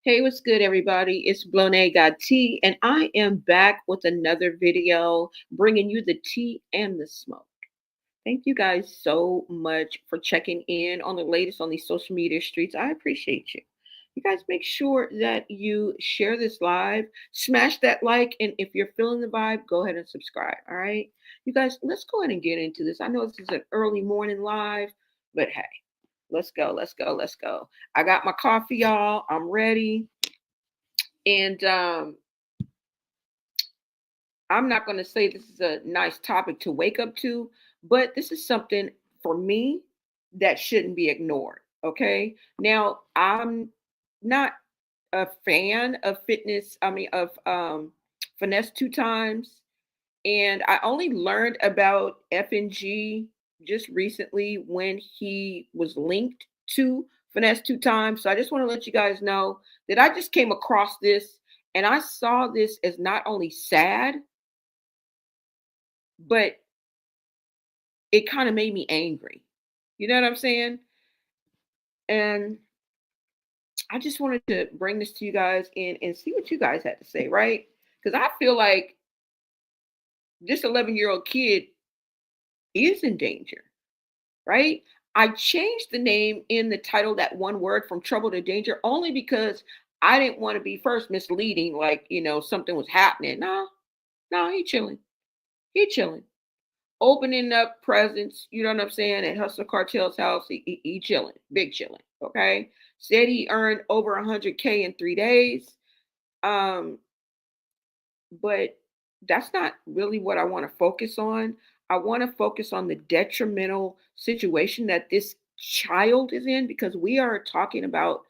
Hey, what's good, everybody? It's Blone Got Tea, and I am back with another video bringing you the tea and the smoke. Thank you guys so much for checking in on the latest on these social media streets. I appreciate you. You guys make sure that you share this live, smash that like, and if you're feeling the vibe, go ahead and subscribe. All right. You guys, let's go ahead and get into this. I know this is an early morning live, but hey, let's go, let's go, let's go. I got my coffee, y'all. I'm ready. And I'm not going to say this is a nice topic to wake up to, but this is something for me that shouldn't be ignored. Okay. Now, I'm not a fan of Finesse Two Times. And I only learned about FNG just recently when he was linked to Finesse Two Times. So I just want to let you guys know that I just came across this and I saw this as not only sad, but it kind of made me angry. You know what I'm saying? And I just wanted to bring this to you guys and see what you guys had to say, right? Because I feel like this 11-year-old kid is in danger, right? I changed the name in the title, that one word from trouble to danger, only because I didn't want to be first misleading, like, something was happening. No, no, he chilling. He chilling. Opening up presents, you know what I'm saying, at Hustle Cartel's house. He chilling, big chilling. Okay. Said he earned over 100K in 3 days. Um, but that's not really what I want to focus on. I want to focus on the detrimental situation that this child is in because we are talking about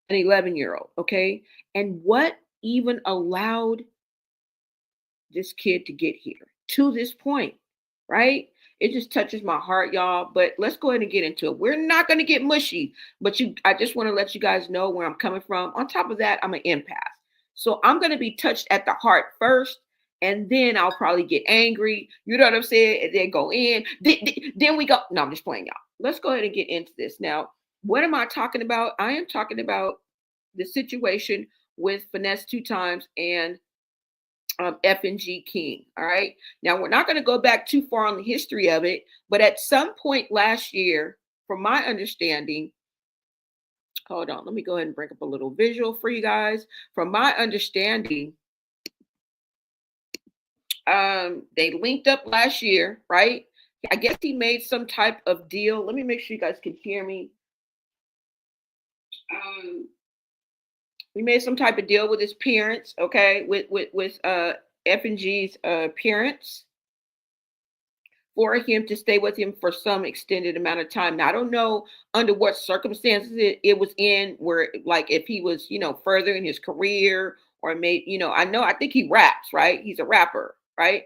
an 11-year-old, okay? And what even allowed this kid to get here to this point, right? It just touches my heart, y'all. But let's go ahead and get into it. We're not going to get mushy, but I just want to let you guys know where I'm coming from. On top of that, I'm an empath. So I'm going to be touched at the heart first, and then I'll probably get angry. You know what I'm saying? And then go in. Then we go. No, I'm just playing, y'all. Let's go ahead and get into this. Now, what am I talking about? I am talking about the situation with Finesse Two Times and FNG King. All right. Now, we're not going to go back too far on the history of it, but at some point last year, from my understanding, hold on, let me go ahead and bring up a little visual for you guys. From my understanding, they linked up last year, right? I guess he made some type of deal. Let me make sure you guys can hear me. Um, we made some type of deal with his parents, okay, with FNG's parents for him to stay with him for some extended amount of time. Now, I don't know under what circumstances it was in, where like if he was, further in his career or made, I think he raps, right? He's a rapper, right?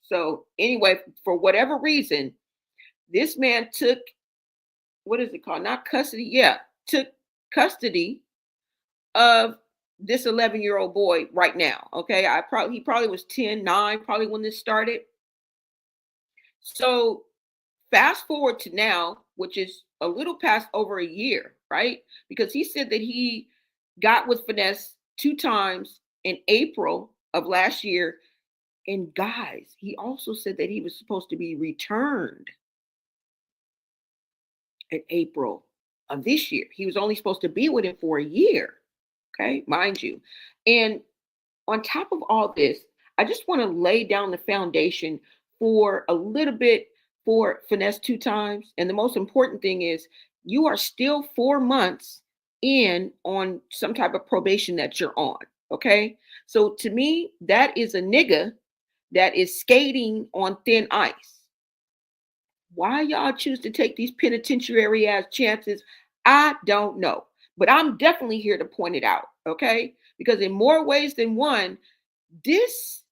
So anyway, for whatever reason, this man took, what is it called? Not custody. Yeah, took custody of this 11-year-old boy right now. Okay. He probably was 10, 9, probably when this started. So fast forward to now, which is a little past over a year, right? Because he said that he got with Finesse 2 times in April of last year. And guys, he also said that he was supposed to be returned in April of this year. He was only supposed to be with him for a year. Okay, mind you. And on top of all this, I just want to lay down the foundation for a little bit for Finesse 2 times. And the most important thing is you are still 4 months in on some type of probation that you're on. Okay. So to me, that is a nigga that is skating on thin ice. Why y'all choose to take these penitentiary ass chances, I don't know. But I'm definitely here to point it out. Okay. Because in more ways than one, this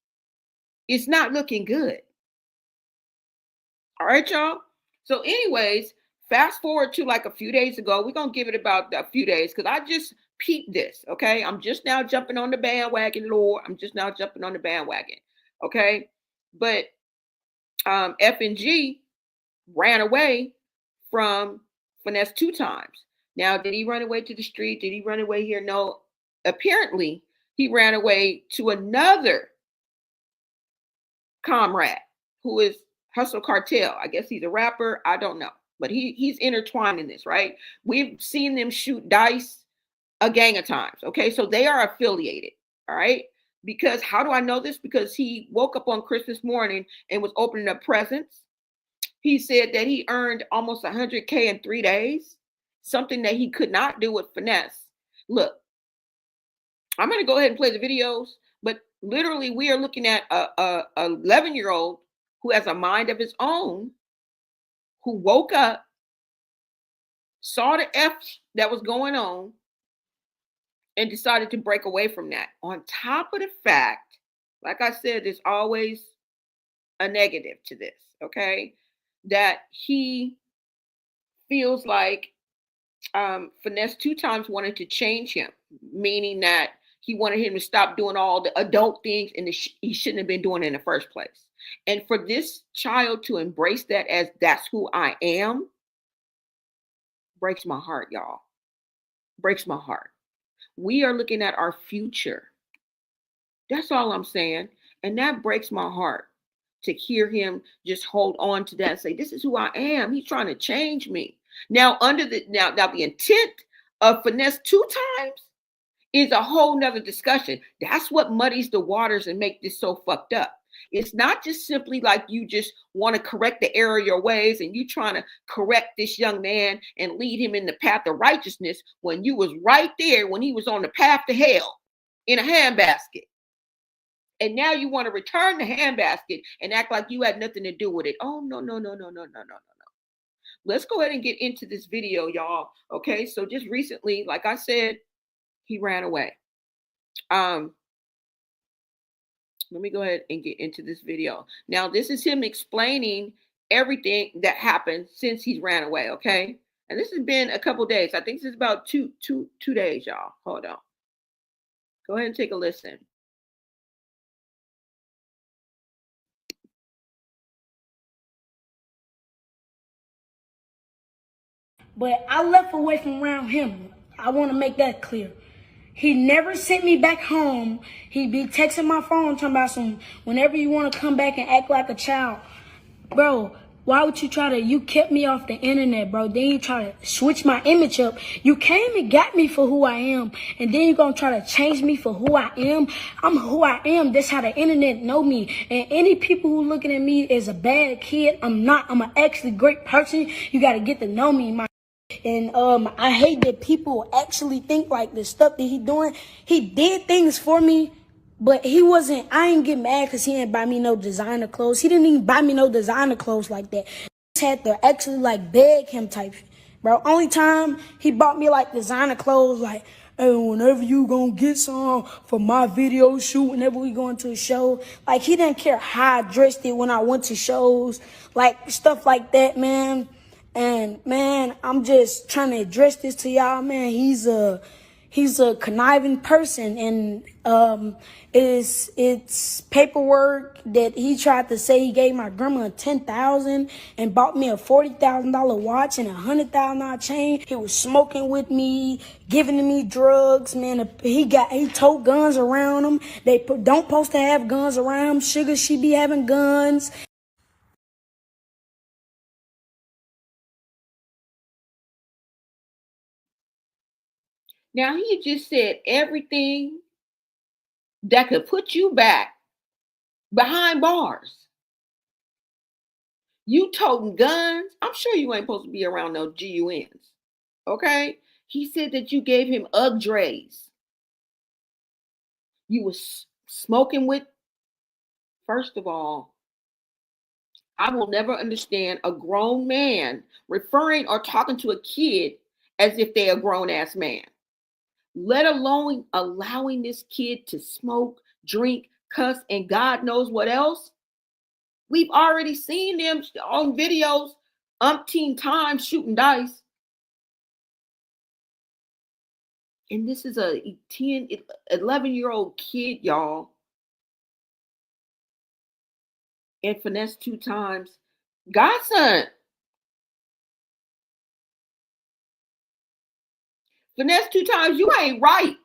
is not looking good. All right, y'all. So, anyways, fast forward to like a few days ago. We're gonna give it about a few days because I just peeped this. Okay. I'm just now jumping on the bandwagon, Lord. I'm just now jumping on the bandwagon. Okay. But FNG ran away from Finesse 2 times. Now, did he run away to the street? Did he run away here? No. apparently he ran away to another comrade who is Hustle Cartel. I guess he's a rapper. I don't know. But he's intertwined in this, right? We've seen them shoot dice a gang of times. Okay. So they are affiliated. All right. Because how do I know this? Because he woke up on Christmas morning and was opening up presents. He said that he earned almost 100K in 3 days, something that he could not do with Finesse. Look, I'm going to go ahead and play the videos, but literally we are looking at a 11-year-old who has a mind of his own, who woke up, saw the F that was going on, and decided to break away from that. On top of the fact, like I said, there's always a negative to this, okay? That he feels like Finesse 2Tymes wanted to change him, meaning that he wanted him to stop doing all the adult things and he shouldn't have been doing it in the first place. And for this child to embrace that as that's who I am, breaks my heart, y'all. Breaks my heart. We are looking at our future. That's all I'm saying. And that breaks my heart to hear him just hold on to that and say, this is who I am. He's trying to change me. Now, now the intent of Finesse 2Tymes is a whole nother discussion. That's what muddies the waters and make this so fucked up. It's not just simply like you just want to correct the error of your ways and you trying to correct this young man and lead him in the path of righteousness when you was right there when he was on the path to hell in a handbasket. And now you want to return the handbasket and act like you had nothing to do with it. Oh, no, no, no, no, no, no, no, no. Let's go ahead and get into this video, y'all. Okay, so just recently, like I said, he ran away. Let me go ahead and get into this video. Now, this is him explaining everything that happened since he ran away, okay? And this has been a couple days. I think this is about two days, y'all. Hold on. Go ahead and take a listen. But I left away from around him. I want to make that clear. He never sent me back home. He'd be texting my phone talking about whenever you want to come back and act like a child. Bro, why would you kept me off the internet, bro. Then you try to switch my image up. You came and got me for who I am. And then you're going to try to change me for who I am. I'm who I am. That's how the internet know me. And any people who looking at me as a bad kid, I'm not. I'm an actually great person. You got to get to know me, And I hate that people actually think like the stuff that he doing. He did things for me, but I ain't get mad because he didn't buy me no designer clothes. He didn't even buy me no designer clothes like that. I just had to actually like beg him type shit. Bro, only time he bought me like designer clothes, like, hey, whenever you gonna get some for my video shoot, whenever we going to a show. Like, he didn't care how I dressed it when I went to shows, like stuff like that, man. And man, I'm just trying to address this to y'all, man. He's a conniving person, and it's paperwork that he tried to say he gave my grandma $10,000 and bought me a $40,000 watch and a $100,000 chain. He was smoking with me, giving me drugs, man. He told guns around him. They don't supposed to have guns around him. Sugar, she be having guns. Now, he just said everything that could put you back behind bars. You toting guns. I'm sure you ain't supposed to be around no GUNs. Okay? He said that you gave him UGG drays. You was smoking with. First of all, I will never understand a grown man referring or talking to a kid as if they're a grown-ass man, let alone allowing this kid to smoke, drink, cuss, and God knows what else. We've already seen them on videos umpteen times shooting dice. And this is a 10, 11-year-old kid, y'all. And Finesse 2Tymes. Godson. Finesse 2Tymes, you ain't right.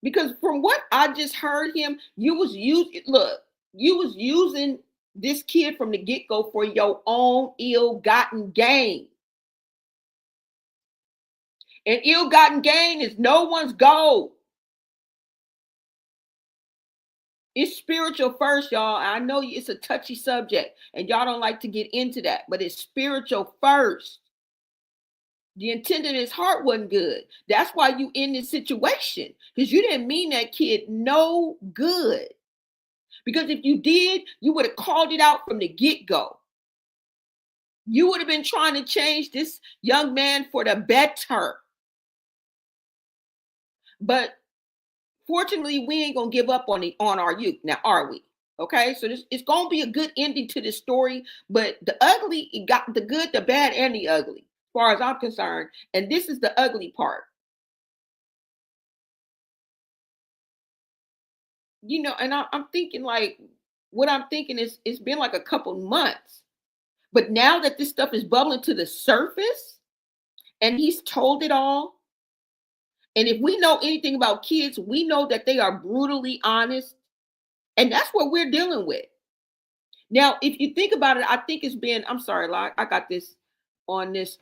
Because from what I just heard him, you was using this kid from the get-go for your own ill-gotten gain. And ill-gotten gain is no one's goal. It's spiritual first, y'all. I know it's a touchy subject and y'all don't like to get into that, but it's spiritual first. The intent of his heart wasn't good. That's why you in this situation, because you didn't mean that kid no good. Because if you did, you would have called it out from the get-go. You would have been trying to change this young man for the better. But fortunately, we ain't gonna give up on our youth now, are we? Okay, so it's gonna be a good ending to this story. But the ugly, it got the good, the bad, and the ugly, as far as I'm concerned. And this is the ugly part. And I'm thinking like, what I'm thinking is it's been like a couple months, but now that this stuff is bubbling to the surface, and he's told it all. And if we know anything about kids, we know that they are brutally honest. And that's what we're dealing with. Now, if you think about it, I think it's been, I'm sorry, I got this on this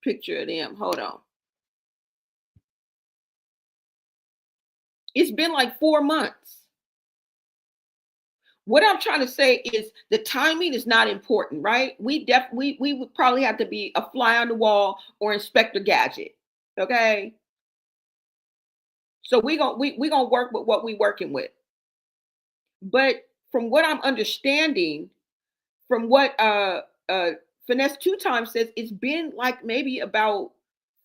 picture of them. Hold on. It's been like 4 months. What I'm trying to say is the timing is not important, right? We would probably have to be a fly on the wall or Inspector Gadget. Okay. So we gonna work with what we working with. But from what I'm understanding, from what uh Finesse Two Times says, it's been like maybe about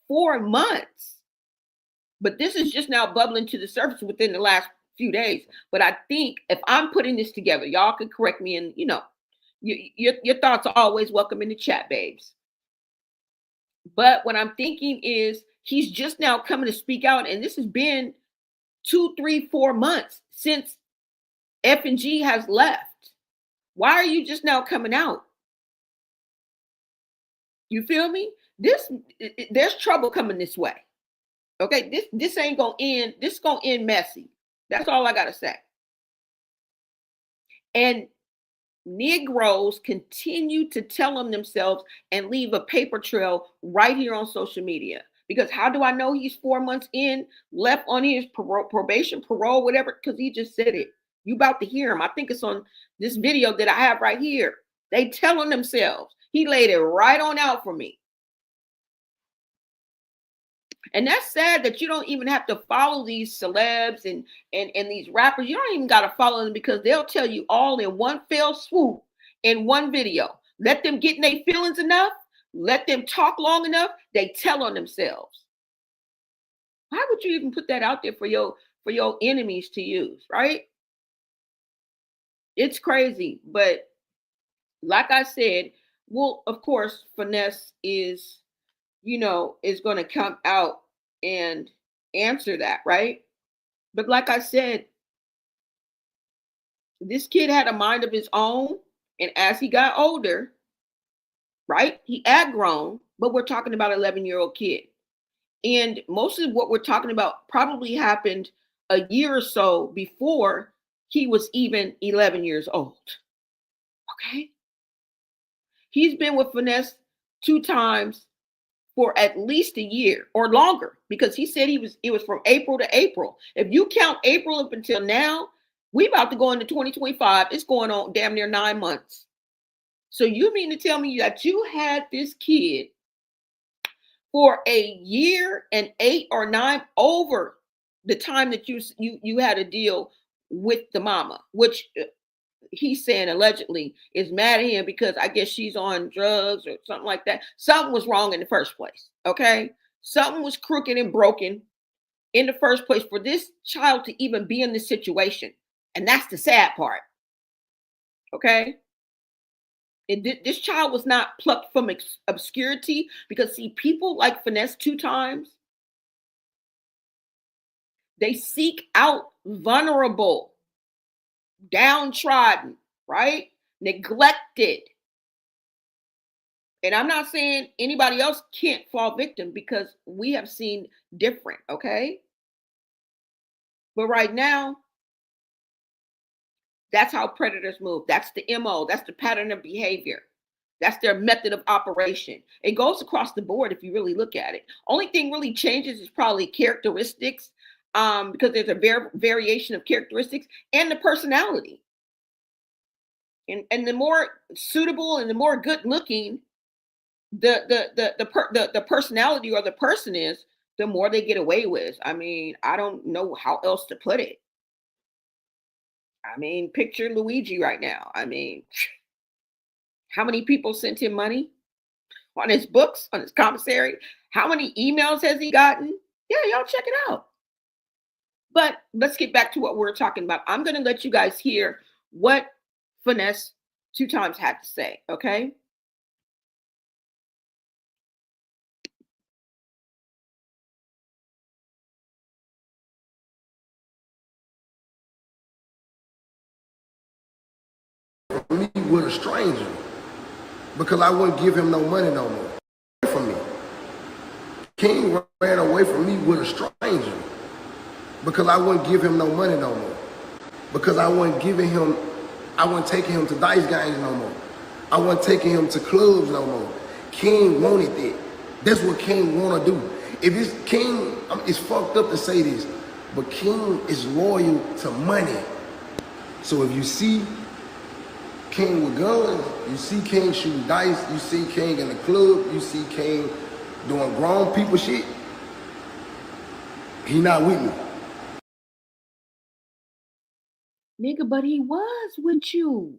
4 months. But this is just now bubbling to the surface within the last few days. But I think if I'm putting this together, y'all can correct me, and your thoughts are always welcome in the chat, babes. But what I'm thinking is he's just now coming to speak out, and this has been 2, 3, 4 months since FNG has left. Why are you just now coming out? You feel me? There's trouble coming this way. Okay, this ain't gonna end. This gonna end messy. That's all I gotta say. And Negroes continue to tell them themselves and leave a paper trail right here on social media. Because how do I know he's 4 months in, left on his probation, parole, whatever? Because he just said it. You about to hear him. I think it's on this video that I have right here. They telling themselves. He laid it right on out for me. And that's sad that you don't even have to follow these celebs and these rappers. You don't even got to follow them because they'll tell you all in one fell swoop in one video. Let them get in their feelings enough. Let them talk long enough. They tell on themselves. Why would you even put that out there for your enemies to use, right? It's crazy. But like I said, well, of course, Finesse is going to come out and answer that, right? But like I said, this kid had a mind of his own. And as he got older, right, he had grown, but we're talking about an 11-year-old kid. And most of what we're talking about probably happened a year or so before he was even 11 years old. Okay. He's been with Finesse 2 Times for at least a year or longer, because he said it was from April to April. If you count April up until now, we about to go into 2025. It's going on damn near 9 months. So you mean to tell me that you had this kid for a year and 8 or 9 over the time that you had a deal with the mama, which he's saying allegedly is mad at him because I guess she's on drugs or something like that. Something was wrong in the first place. Okay. Something was crooked and broken in the first place for this child to even be in this situation. And that's the sad part. Okay. This child was not plucked from obscurity, because see, people like Finesse 2 Times, they seek out vulnerable, downtrodden, right? Neglected. And I'm not saying anybody else can't fall victim, because we have seen different, okay? But right now, that's how predators move. That's the MO. That's the pattern of behavior. That's their method of operation. It goes across the board if you really look at it. Only thing really changes is probably characteristics, because there's a variation of characteristics and the personality. And the more suitable and the more good looking the personality or the person is, the more they get away with. I mean, I don't know how else to put it. I mean, picture Luigi right now. I mean, how many people sent him money on his books, on his commissary? How many emails has he gotten? Yeah, y'all check it out. But let's get back to what we're talking about. I'm going to let you guys hear what Finesse 2Tymes had to say, okay? Me with a stranger because I wouldn't give him no money no more. From me, King ran away from me with a stranger because I wouldn't give him no money no more. Because I wasn't taking him to dice games no more. I wasn't taking him to clubs no more. King wanted that. That's what King wanna do. If it's King, it's fucked up to say this, but King is loyal to money. So if you see King with guns, you see King shooting dice, you see King in the club, you see King doing grown people shit, he not with me. Nigga, but he was with you.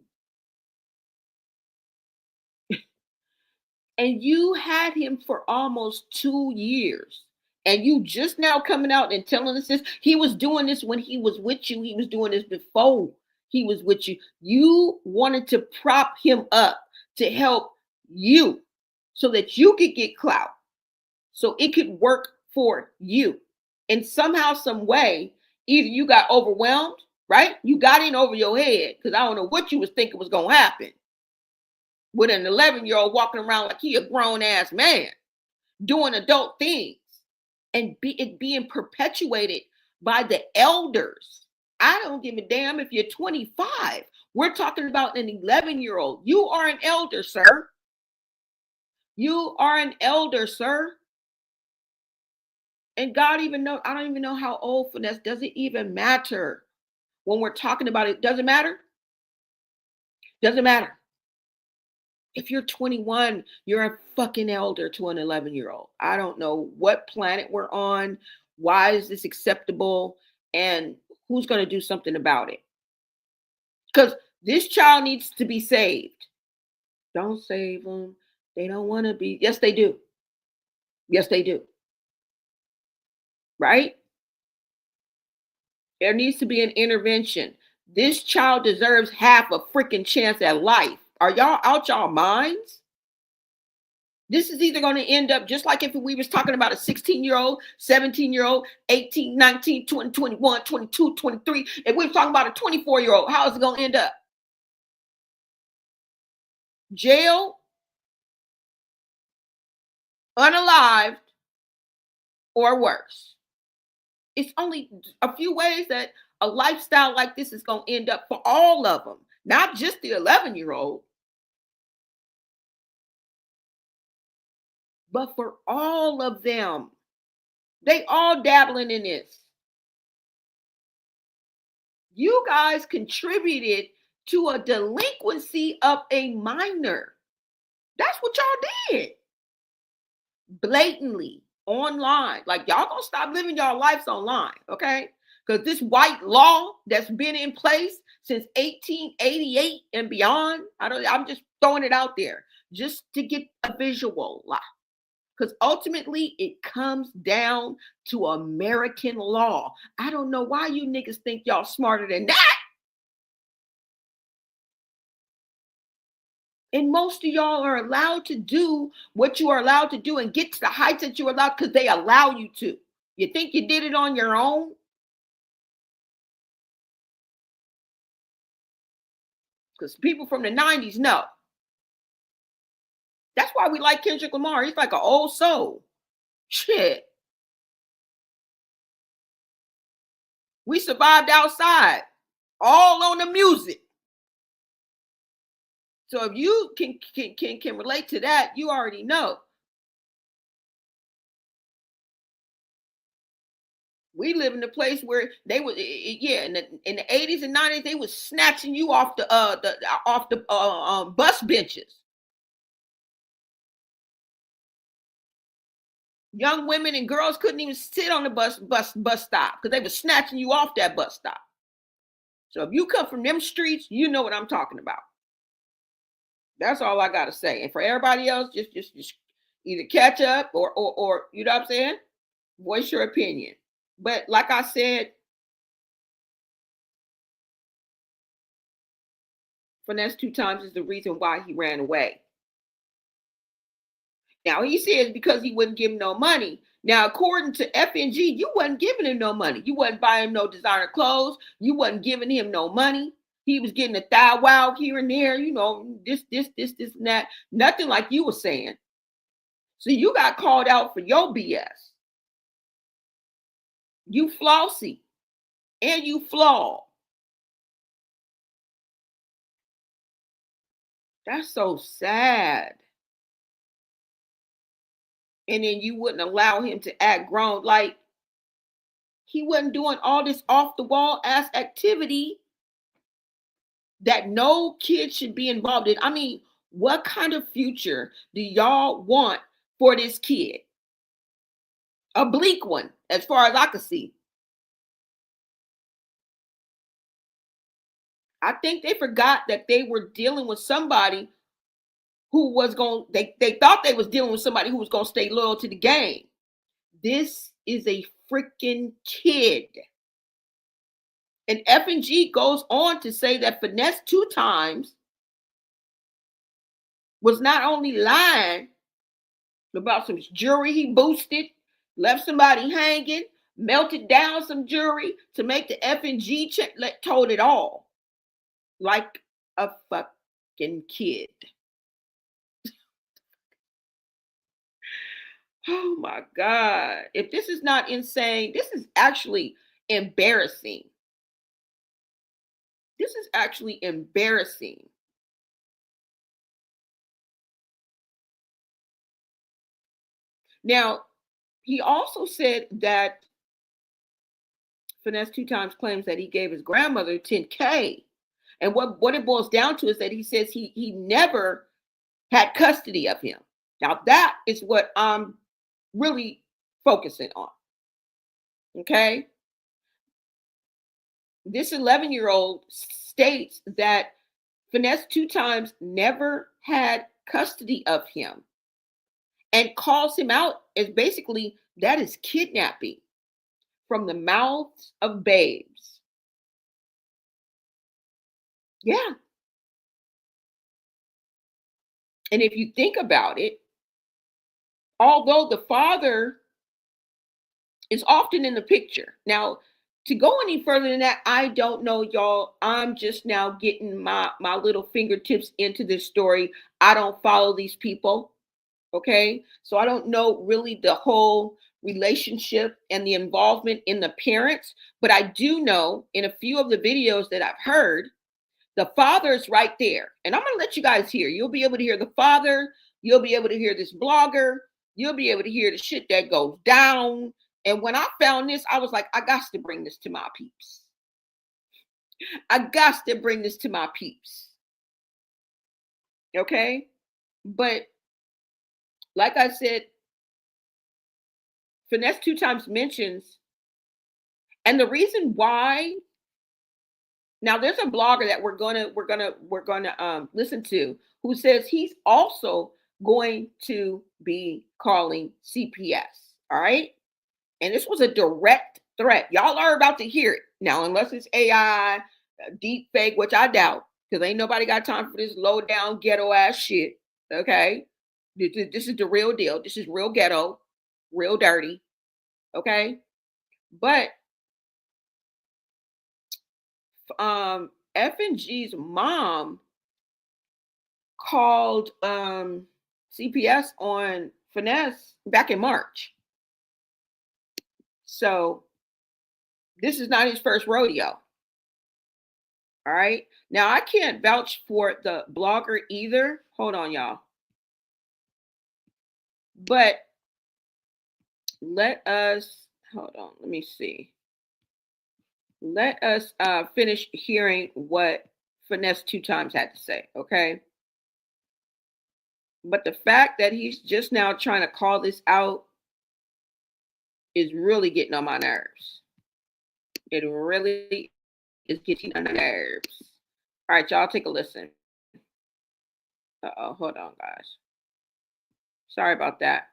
And you had him for almost 2 years. And you just now coming out and telling us this. He was doing this when he was with you. He was doing this before he was with you. You wanted to prop him up to help you so that you could get clout, so it could work for you. And somehow, some way, either you got overwhelmed, right? You got in over your head because I don't know what you was thinking was going to happen with an 11-year-old walking around like he a grown ass man doing adult things, and it being perpetuated by the elders. I don't give a damn if you're 25. We're talking about an 11-year-old. You are an elder, sir. You are an elder, sir. And God even know, I don't even know how old Finesse. Does it even matter when we're talking about it? Doesn't matter. Doesn't matter. If you're 21, you're a fucking elder to an 11-year-old. I don't know what planet we're on. Why is this acceptable? And who's going to do something about it? Because this child needs to be saved. Don't save them. They don't want to be. Yes, they do. Yes, they do. Right? There needs to be an intervention. This child deserves half a freaking chance at life. Are y'all out y'all minds? This is either going to end up just like if we was talking about a 16-year-old, 17-year-old, 18, 19, 20, 21, 22, 23. If we were talking about a 24-year-old, how is it going to end up? Jail, unalived, or worse. It's only a few ways that a lifestyle like this is going to end up for all of them, not just the 11-year-old. But for all of them, they all dabbling in this. You guys contributed to a delinquency of a minor. That's what y'all did. Blatantly online. Like, y'all gonna stop living y'all lives online, okay? Because this white law that's been in place since 1888 and beyond, I'm just throwing it out there just to get a visual. Because ultimately, it comes down to American law. I don't know why you niggas think y'all smarter than that. And most of y'all are allowed to do what you are allowed to do and get to the heights that you're allowed because they allow you to. You think you did it on your own? Because people from the 90s know. That's why we like Kendrick Lamar. He's like an old soul. Shit. We survived outside, all on the music. So if you can relate to that, you already know. We live in a place where they would, yeah, in the 80s and 90s, they was snatching you off the bus benches. Young women and girls couldn't even sit on the bus stop because they were snatching you off that bus stop. So if you come from them streets, you know what I'm talking about. That's all I gotta say. And for everybody else, just either catch up or you know what I'm saying? Voice your opinion. But like I said, Finesse 2Tymes is the reason why he ran away. Now he says because he wouldn't give him no money. Now, according to FNG, you wasn't giving him no money. You wasn't buying him no designer clothes. You wasn't giving him no money. He was getting a thigh wow here and there, you know, this, and that. Nothing like you were saying. So you got called out for your BS. You flossy and you flawed. That's so sad. And then you wouldn't allow him to act grown. Like he wasn't doing all this off the wall ass activity that no kid should be involved in. I mean, what kind of future do y'all want for this kid? A bleak one, as far as I can see. I think they forgot that they were dealing with somebody who was going, they thought they was dealing with somebody who was going to stay loyal to the game. This is a freaking kid. And FNG goes on to say that Finesse 2Tymes was not only lying about some jewelry he boosted, left somebody hanging, melted down some jewelry to make the FNG check, told it all. Like a fucking kid. Oh my God. If this is not insane, this is actually embarrassing. This is actually embarrassing. Now, he also said that Finesse 2Tymes claims that he gave his grandmother $10K. And what it boils down to is that he says he never had custody of him. Now, that is what I'm really focusing on. Okay? This 11-year-old states that Finesse 2Tymes never had custody of him and calls him out as basically that is kidnapping from the mouths of babes. Yeah. And if you think about it, although the father is often in the picture. Now, to go any further than that, I don't know, y'all. I'm just now getting my little fingertips into this story. I don't follow these people. Okay. So I don't know really the whole relationship and the involvement in the parents, but I do know in a few of the videos that I've heard, the father is right there. And I'm going to let you guys hear. You'll be able to hear the father. You'll be able to hear this blogger. You'll be able to hear the shit that goes down. And when I found this, I was like, I got to bring this to my peeps. I got to bring this to my peeps. Okay? But like I said, Finesse 2Tymes mentions, and the reason why, now there's a blogger that we're gonna listen to who says he's also going to be calling CPS. All right. And this was a direct threat. Y'all are about to hear it. Now, unless it's AI, deep fake, which I doubt, because ain't nobody got time for this low down ghetto ass shit. Okay. This is the real deal. This is real ghetto, real dirty. Okay. But FNG's mom called CPS on Finesse back in March. So This is not his first rodeo. All right. Now, I can't vouch for the blogger either. Hold on, y'all. But let us, hold on, let me see. Let us finish hearing what Finesse 2Tymes had to say, okay? But the fact that he's just now trying to call this out is really getting on my nerves. It really is getting on my nerves. All right, y'all take a listen. Uh-oh, hold on, guys. Sorry about that.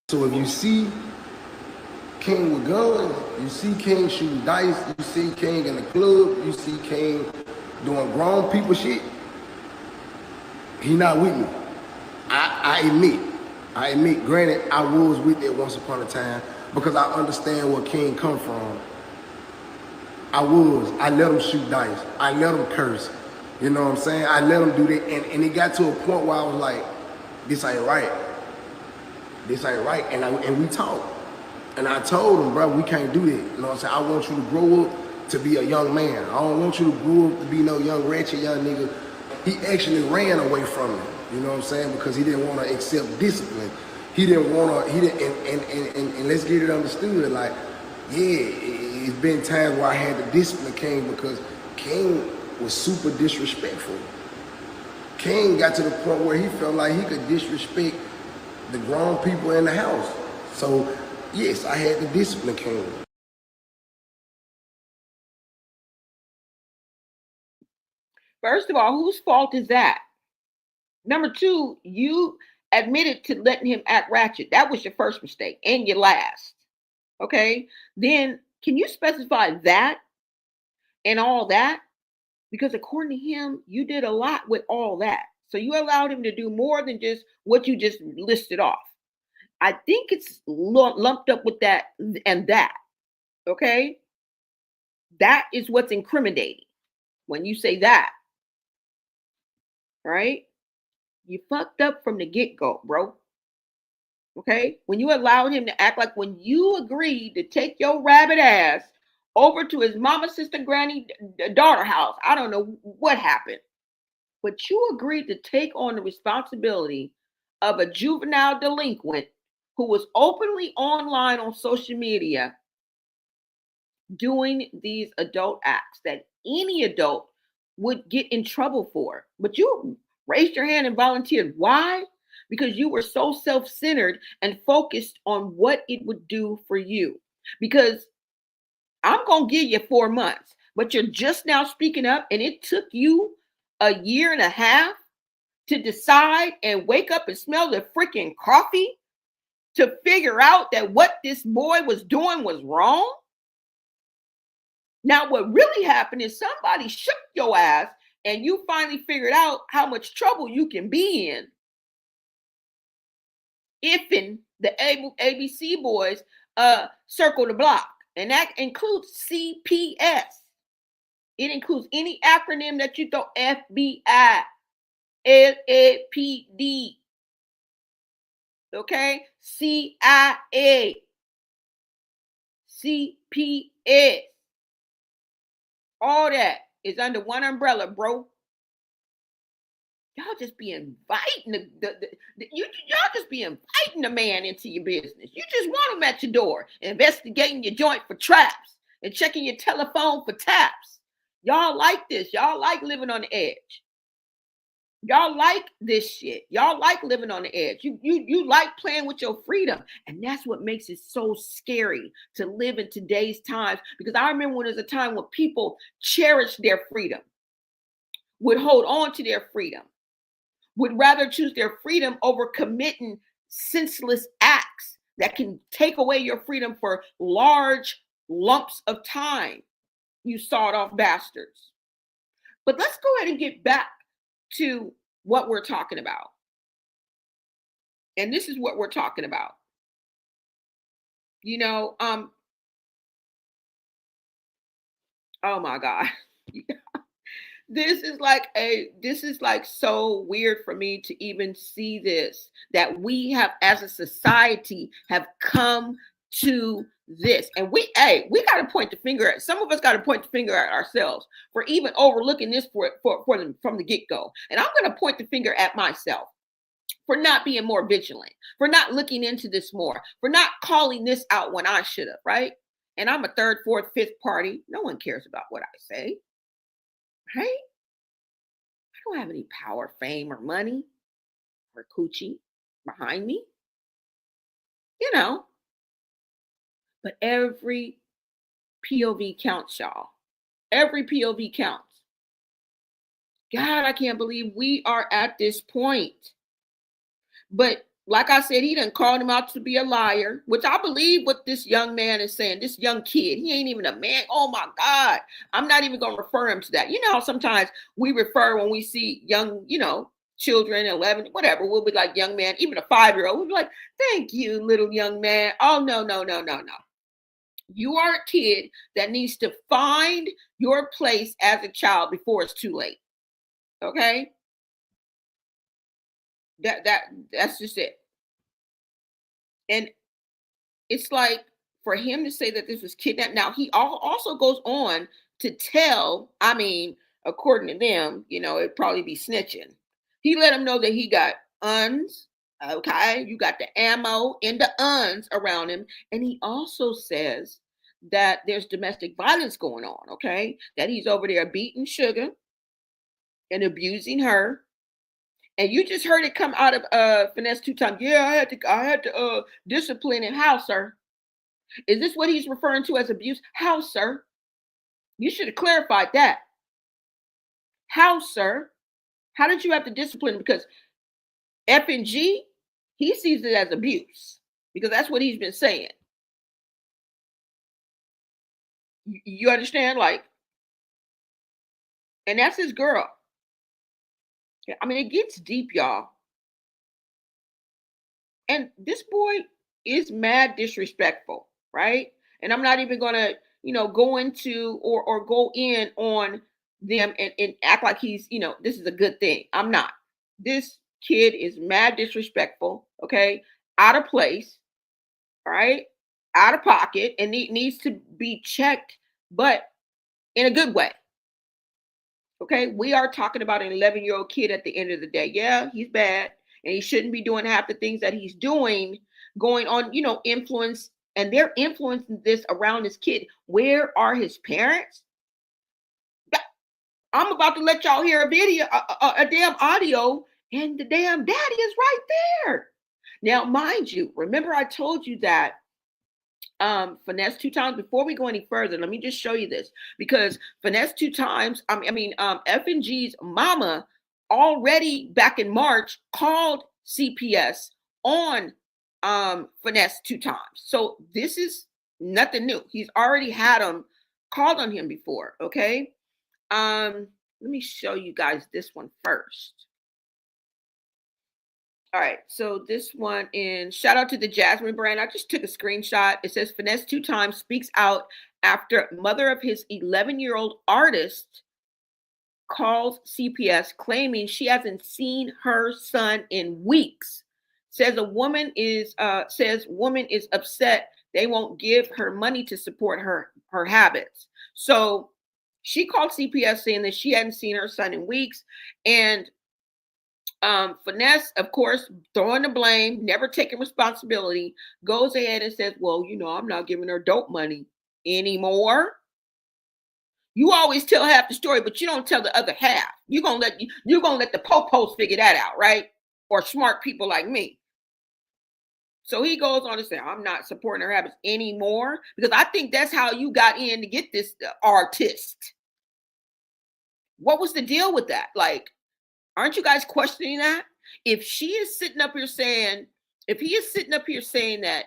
So if you see King with guns, you see King shooting dice, you see King in the club, you see King doing grown people shit, he not with me. I admit, granted, I was with it once upon a time because I understand where King come from. I let him shoot dice. I let him curse. You know what I'm saying? I let him do that. And it got to a point where I was like, this ain't right. This ain't right. And we talked. And I told him, bro, we can't do that. You know what I'm saying? I want you to grow up to be a young man. I don't want you to grow up to be no young, ratchet young nigga. He actually ran away from me. You know what I'm saying? Because he didn't want to accept discipline. He didn't want to, and let's get it understood. Like, yeah, it's been times where I had to discipline King because King was super disrespectful. King got to the point where he felt like he could disrespect the grown people in the house. So, yes, I had to discipline King. First of all, whose fault is that? Number two, you admitted to letting him act ratchet. That was your first mistake and your last. Okay. Then can you specify that and all that? Because according to him, you did a lot with all that. So you allowed him to do more than just what you just listed off. I think it's lumped up with that and that. Okay. That is what's incriminating when you say that. Right? You fucked up from the get go, bro. Okay? When you allowed him to act like when you agreed to take your rabbit ass over to his mama, sister, granny, daughter house, I don't know what happened, but you agreed to take on the responsibility of a juvenile delinquent who was openly online on social media doing these adult acts that any adult would get in trouble for. But you raised your hand and volunteered. Why? Because you were so self-centered and focused on what it would do for you. Because I'm going to give you 4 months, but you're just now speaking up, and it took you a year and a half to decide and wake up and smell the freaking coffee to figure out that what this boy was doing was wrong. Now, what really happened is somebody shook your ass and you finally figured out how much trouble you can be in if in the ABC boys circle the block. And that includes CPS. It includes any acronym that you throw: FBI, LAPD, okay? CIA, CPS. All that is under one umbrella, bro. Y'all just be inviting y'all just be inviting the man into your business. You just want him at your door, investigating your joint for traps and checking your telephone for taps. Y'all like this. Y'all like living on the edge. Y'all like this shit. Y'all like living on the edge. You like playing with your freedom. And that's what makes it so scary to live in today's times. Because I remember when there's a time when people cherished their freedom, would hold on to their freedom, would rather choose their freedom over committing senseless acts that can take away your freedom for large lumps of time, you sawed off bastards. But let's go ahead and get back to what we're talking about. And this is what we're talking about. You know, oh my God. This is like so weird for me to even see this, that we have as a society have come to this. And we got to point the finger at, some of us got to point the finger at ourselves for even overlooking this from the get-go. And I'm going to point the finger at myself for not being more vigilant, for not looking into this more, for not calling this out when I should have, right? And I'm a third, fourth, fifth party. No one cares about what I say, right? I don't have any power, fame, or money or coochie behind me, you know. But every POV counts, y'all. Every POV counts. God, I can't believe we are at this point. But like I said, he done called him out to be a liar, which I believe what this young man is saying. This young kid, he ain't even a man. Oh my God. I'm not even going to refer him to that. You know how sometimes we refer when we see young, children, 11, whatever, we'll be like young man, even a 5-year-old, we'll be like, thank you, little young man. Oh, no. You are a kid that needs to find your place as a child before it's too late. Okay? That's just it. And it's like, for him to say that this was kidnapped. Now he also goes on to tell, according to them, it'd probably be snitching. He let him know that he got uns. Okay, you got the ammo and the uns around him. And he also says that there's domestic violence going on. Okay, that he's over there beating Sugar and abusing her. And you just heard it come out of Finesse 2 Times. Yeah, I had to discipline him. How, sir? Is this what he's referring to as abuse? How, sir? You should have clarified that. How, sir? How did you have to discipline him? Because FNG, he sees it as abuse, because that's what he's been saying. You understand? Like, and that's his girl. It gets deep, y'all. And this boy is mad disrespectful, right? And I'm not even gonna, go into or go in on them and act like he's, this is a good thing. I'm not. This kid is mad disrespectful, okay? Out of place, all right? Out of pocket, and needs to be checked, but in a good way. Okay, we are talking about an 11-year-old kid at the end of the day. Yeah, he's bad, and he shouldn't be doing half the things that he's doing, going on, influence, and they're influencing this around this kid. Where are his parents? I'm about to let y'all hear a video, a damn audio, and the damn daddy is right there. Now, mind you, remember I told you that Finesse 2 Times, before we go any further, let me just show you this, because Finesse 2 Times, FNG's mama already back in March called CPS on Finesse 2 Times. So this is nothing new. He's already had them called on him before. Okay. Let me show you guys this one first. All right, so this one shout out to the Jasmine brand. I just took a screenshot. It says Finesse 2 Times speaks out after mother of his 11-year-old artist calls CPS claiming she hasn't seen her son in weeks. Says woman is upset they won't give her money to support her habits. So she called CPS saying that she hadn't seen her son in weeks, and Finesse, of course, throwing the blame, never taking responsibility, goes ahead and says, well, I'm not giving her dope money anymore. You always tell half the story, but you don't tell the other half. You're gonna let the po-pos figure that out, right? Or smart people like me. So he goes on to say, I'm not supporting her habits anymore, because I think that's how you got in to get this artist. What was the deal with that? Like, aren't you guys questioning that? If he is sitting up here saying that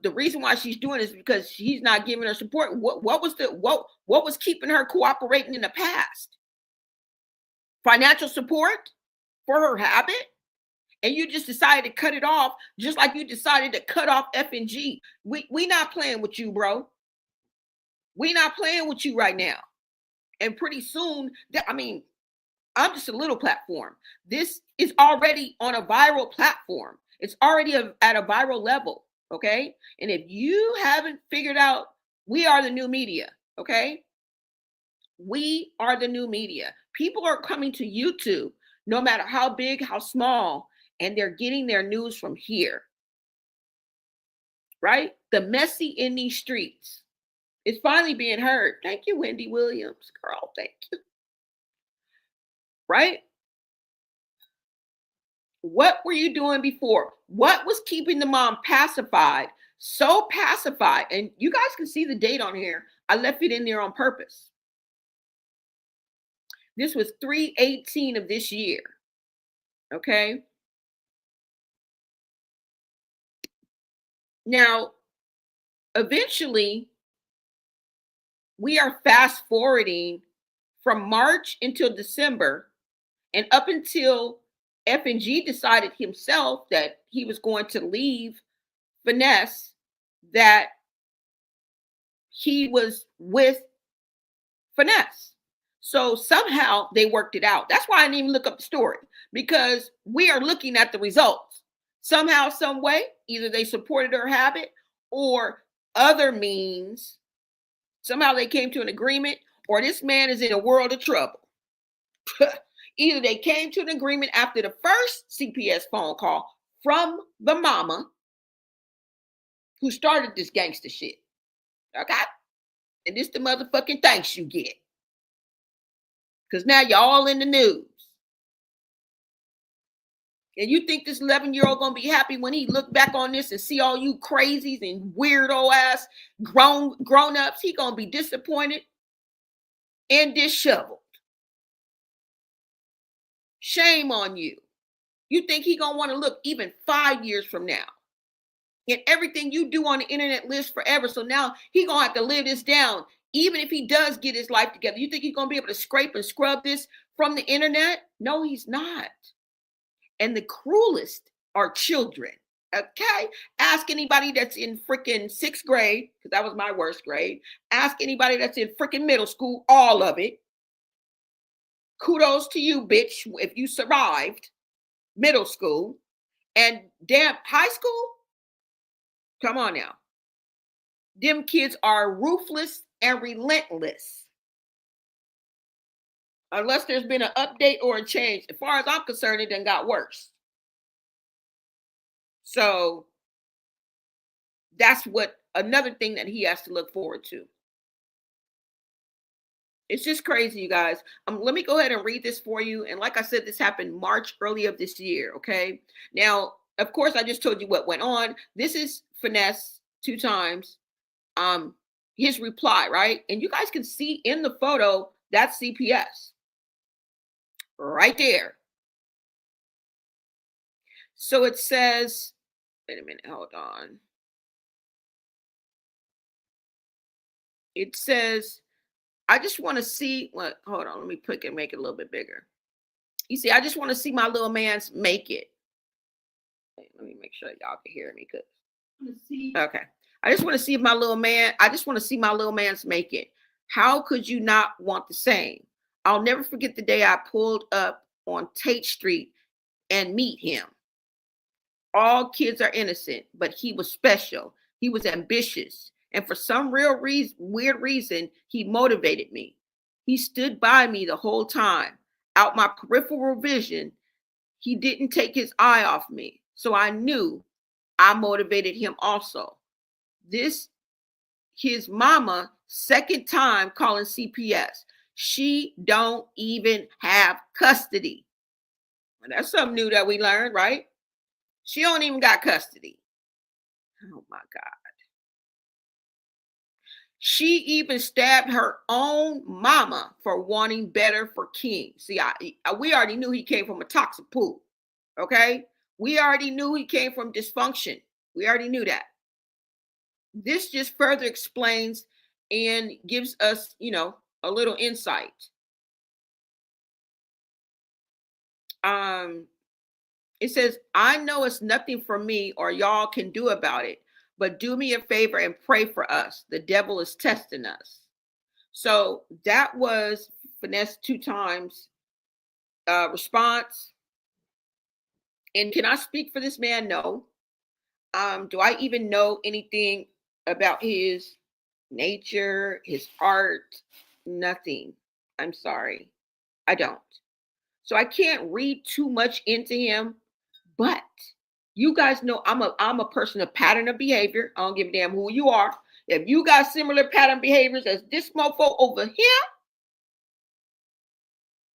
the reason why she's doing it is because he's not giving her support, what was keeping her cooperating in the past? Financial support for her habit? And you just decided to cut it off, just like you decided to cut off FNG. We not playing with you, bro. We not playing with you right now. And pretty soon, I mean, I'm just a little platform. This is already on a viral platform. It's already at a viral level. Okay. And if you haven't figured out, we are the new media. Okay. We are the new media. People are coming to YouTube, no matter how big, how small, and they're getting their news from here. Right? The messy in these streets is finally being heard. Thank you, Wendy Williams. Girl, thank you. Right? What were you doing before? What was keeping the mom pacified? So pacified. And you guys can see the date on here. I left it in there on purpose. This was 3/18 of this year. Okay. Now, eventually, we are fast forwarding from March until December, and up until FNG decided himself that he was going to leave Finesse, that he was with Finesse. So somehow they worked it out. That's why I didn't even look up the story, because we are looking at the results. Somehow, some way, either they supported her habit or other means. Somehow they came to an agreement, or this man is in a world of trouble. Either they came to an agreement after the first CPS phone call from the mama who started this gangster shit. Okay? And this the motherfucking thanks you get. Because now you're all in the news. And you think this 11-year-old gonna be happy when he look back on this and see all you crazies and weirdo ass grown-ups? He gonna be disappointed and disheveled. Shame on you. You think he gonna want to look even 5 years from now? And everything you do on the internet lives forever. So now he gonna have to live this down. Even if he does get his life together, you think he's gonna be able to scrape and scrub this from the internet? No, he's not. And the cruelest are children. Okay? Ask anybody that's in freaking 6th grade, because that was my worst grade. Ask anybody that's in freaking middle school, all of it. Kudos to you, bitch, if you survived middle school. And damn high school? Come on now. Them kids are ruthless and relentless. Unless there's been an update or a change. As far as I'm concerned, it done got worse. So that's what another thing that he has to look forward to. It's just crazy, you guys. Let me go ahead and read this for you. And like I said, this happened March early of this year. Okay. Now, of course, I just told you what went on. This is Finesse 2Tymes. His reply, right? And you guys can see in the photo, that's CPS. Right there. So it says, wait a minute, hold on. It says, I just want to see what, hold on, let me make it a little bit bigger. You see, I just want to see my little man's make it. Wait, let me make sure y'all can hear me. Okay. I just want to see if my little man, I just want to see my little man's make it. How could you not want the same? I'll never forget the day I pulled up on Tate Street and meet him. All kids are innocent, but he was special. He was ambitious. And for some weird reason, he motivated me. He stood by me the whole time. Out my peripheral vision, he didn't take his eye off me. So I knew I motivated him also. This, his mama, second time calling CPS. She don't even have custody. And that's something new that we learned, right? She don't even got custody. Oh my God. She even stabbed her own mama for wanting better for King. See, we already knew he came from a toxic pool. Okay? We already knew he came from dysfunction. We already knew that. This just further explains and gives us, a little insight. It says, I know it's nothing for me or y'all can do about it, but do me a favor and pray for us. The devil is testing us. So that was Finesse Two Times response. And can I speak for this man? No. Do I even know anything about his nature, his art? Nothing. I'm sorry. I don't. So I can't read too much into him, but you guys know I'm a person of pattern of behavior. I don't give a damn who you are. If you got similar pattern behaviors as this mofo over here,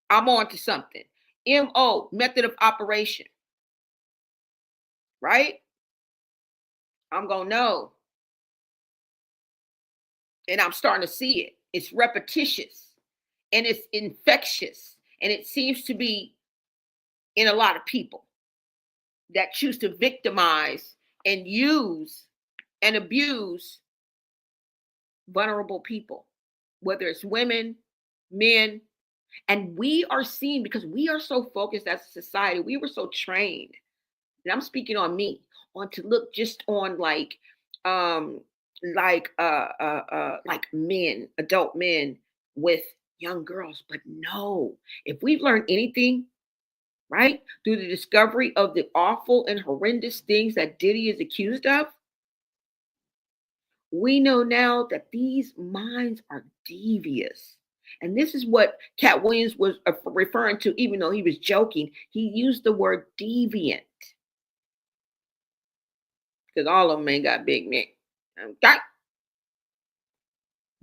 I'm on to something. MO, method of operation, right? I'm gonna know. And I'm starting to see it. It's repetitious and it's infectious. And it seems to be in a lot of people that choose to victimize and use and abuse vulnerable people, whether it's women, men. And we are seen because we are so focused as a society. We were so trained, and I'm speaking on me, on to look just on um like men, adult men with young girls. But no, if we've learned anything, right, through the discovery of the awful and horrendous things that Diddy is accused of, we know now that these minds are devious. And this is what Cat Williams was referring to, even though he was joking. He used the word deviant because all of them ain't got big neck. Okay?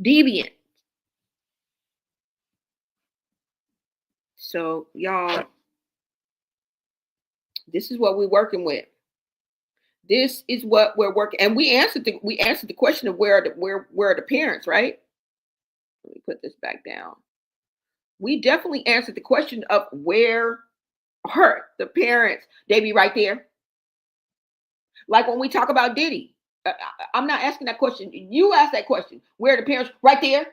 Deviant. So, y'all, this is what we're working with. This is what we're working, and we answered the question of where are the parents, right? Let me put this back down. We definitely answered the question of where are the parents. They be right there. Like when we talk about Diddy, I'm not asking that question. You ask that question. Where are the parents? Right there. As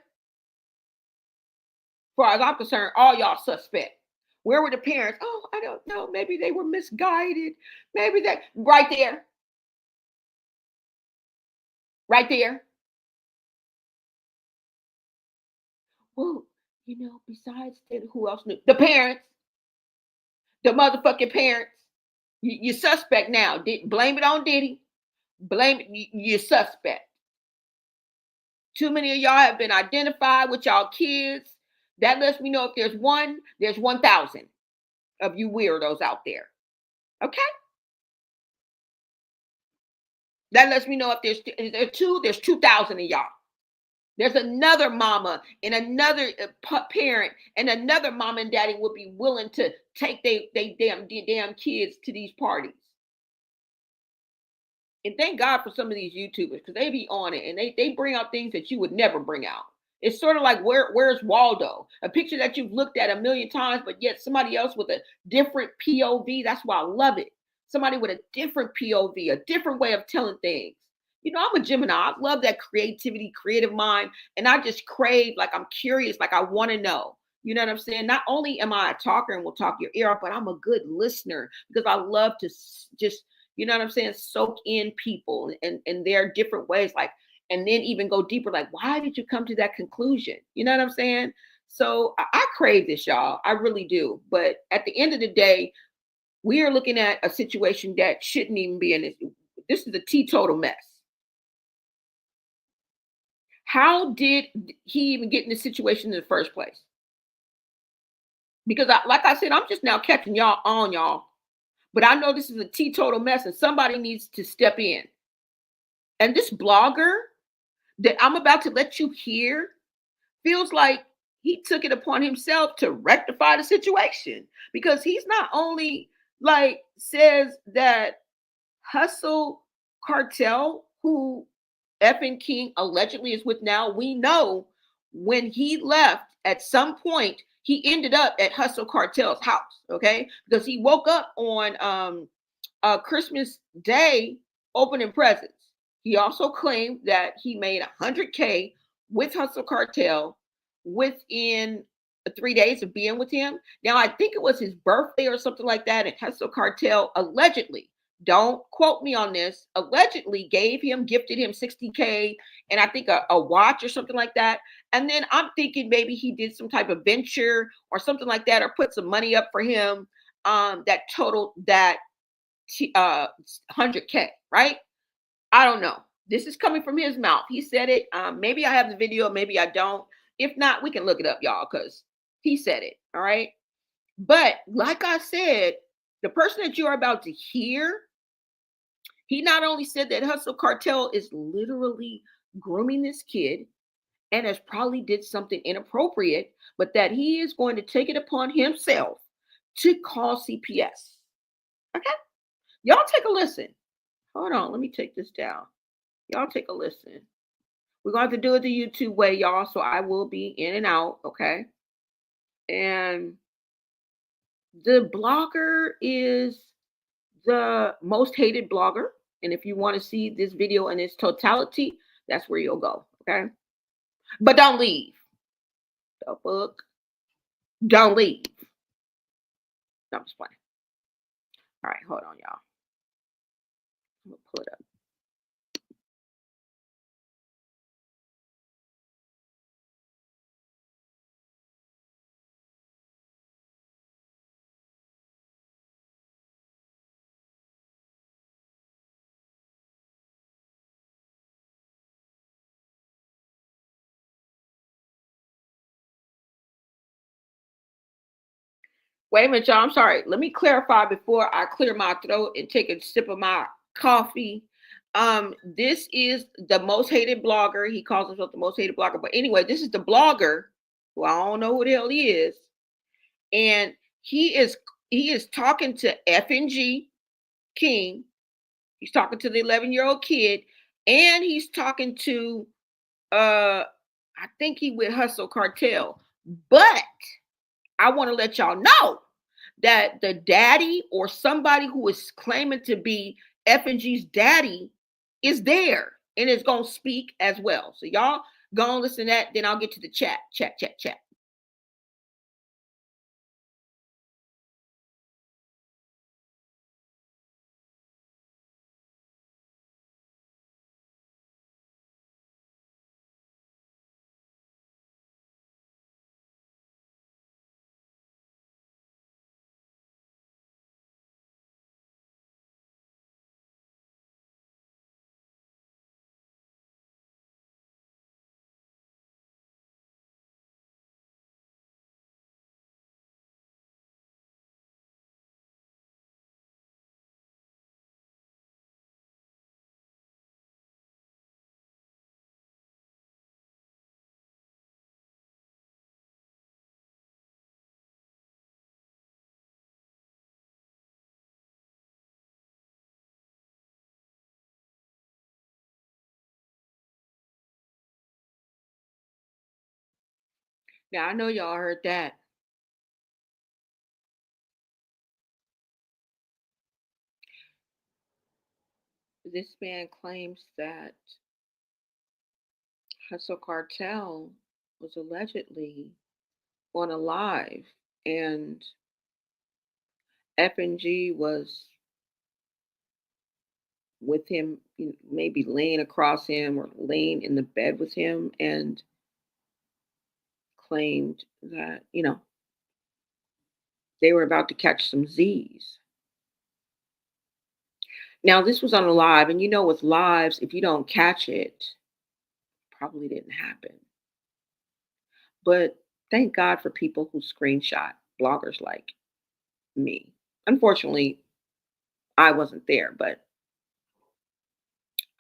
far as I'm concerned, all y'all suspect. Where were the parents? Oh, I don't know. Maybe they were misguided. Maybe that right there. Right there. Well, besides that, who else knew? The parents. The motherfucking parents. You suspect now. Blame it on Diddy. Blame it. You suspect. Too many of y'all have been identified with y'all kids. That lets me know if there's one, there's 1,000 of you weirdos out there. Okay? That lets me know if there's two, there's 2,000 of y'all. There's another mama and another parent and another mom and daddy would be willing to take they damn kids to these parties. And thank God for some of these YouTubers because they be on it and they bring out things that you would never bring out. It's sort of like where's Waldo? A picture that you've looked at a million times, but yet somebody else with a different POV. That's why I love it. Somebody with a different POV, a different way of telling things. I'm a Gemini. I love that creativity, creative mind. And I just crave, like I'm curious, like I want to know. You know what I'm saying? Not only am I a talker and will talk your ear off, but I'm a good listener because I love to just, you know what I'm saying, soak in people and their different ways. Like, and then even go deeper, like, why did you come to that conclusion? You know what I'm saying? So I crave this, y'all. I really do. But at the end of the day, we are looking at a situation that shouldn't even be in this. This is a teetotal mess. How did he even get in this situation in the first place? Because like I said, I'm just now catching y'all on y'all. But I know this is a teetotal mess and somebody needs to step in. And this blogger that I'm about to let you hear feels like he took it upon himself to rectify the situation because he's not only like says that Hustle Cartel, who FN King allegedly is with now, we know when he left at some point, he ended up at Hustle Cartel's house, okay? Because he woke up on Christmas Day opening presents. He also claimed that he made $100K with Hustle Cartel within 3 days of being with him. Now, I think it was his birthday or something like that, and Hustle Cartel allegedly don't quote me on this, allegedly gifted him 60K and I think a watch or something like that. And then I'm thinking maybe he did some type of venture or something like that, or put some money up for him that totaled that 100K, right? I don't know. This is coming from his mouth. He said it. Maybe I have the video, maybe I don't. If not, we can look it up, y'all, because he said it. All right. But like I said, the person that you're about to hear, he not only said that Hustle Cartel is literally grooming this kid and has probably did something inappropriate, but that he is going to take it upon himself to call CPS. Okay? Y'all take a listen. Hold on, let me take this down. Y'all take a listen. We're going to have to do it the YouTube way, y'all, so I will be in and out, okay? And the blogger is the most hated blogger. And if you want to see this video in its totality, that's where you'll go. Okay. But don't leave. The fuck? Don't leave. No, I'm just playing. All right, hold on, y'all. I'm gonna pull it up. Wait a minute, y'all. I'm sorry. Let me clarify before I clear my throat and take a sip of my coffee. This is the most hated blogger. He calls himself the most hated blogger. But anyway, this is the blogger who I don't know who the hell he is. And he is talking to FNG King. He's talking to the 11-year-old kid, and he's talking to I think he with Hustle Cartel. But I want to let y'all know that the daddy or somebody who is claiming to be FNG's daddy is there and is going to speak as well. So y'all go and listen to that. Then I'll get to the chat. Chat. Now I know y'all heard that. This man claims that Hustle Cartel was allegedly on a live and FNG was with him, maybe laying across him or laying in the bed with him, and claimed that, they were about to catch some Z's. Now, this was on a live, and with lives, if you don't catch it, probably didn't happen. But thank God for people who screenshot bloggers like me. Unfortunately, I wasn't there, but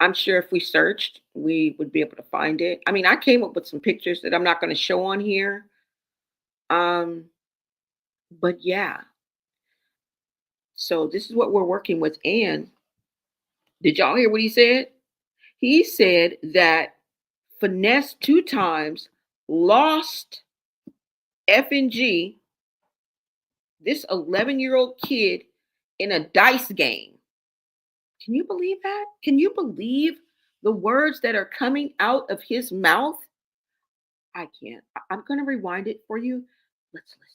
I'm sure if we searched, we would be able to find it. I mean, I came up with some pictures that I'm not going to show on here. But yeah, so this is what we're working with. And did y'all hear what he said? He said that Finesse 2Tymes lost FNG, this 11-year-old kid, in a dice game. Can you believe that? Can you believe the words that are coming out of his mouth? I can't. I'm going to rewind it for you. Let's listen.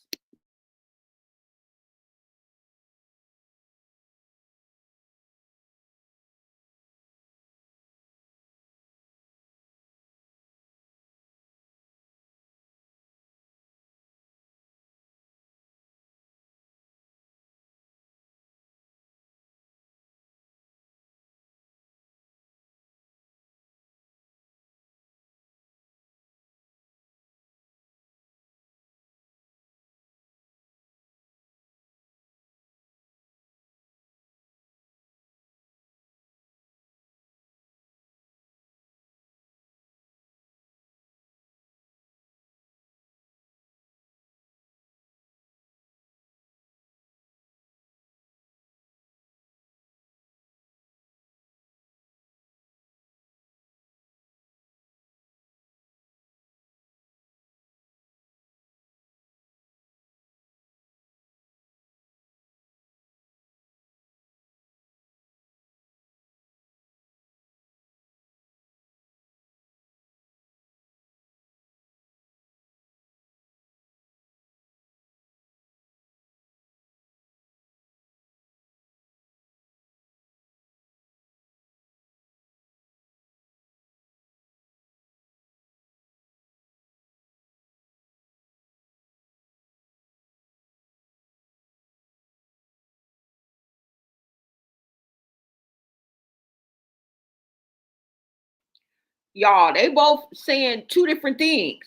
Y'all, they both saying two different things.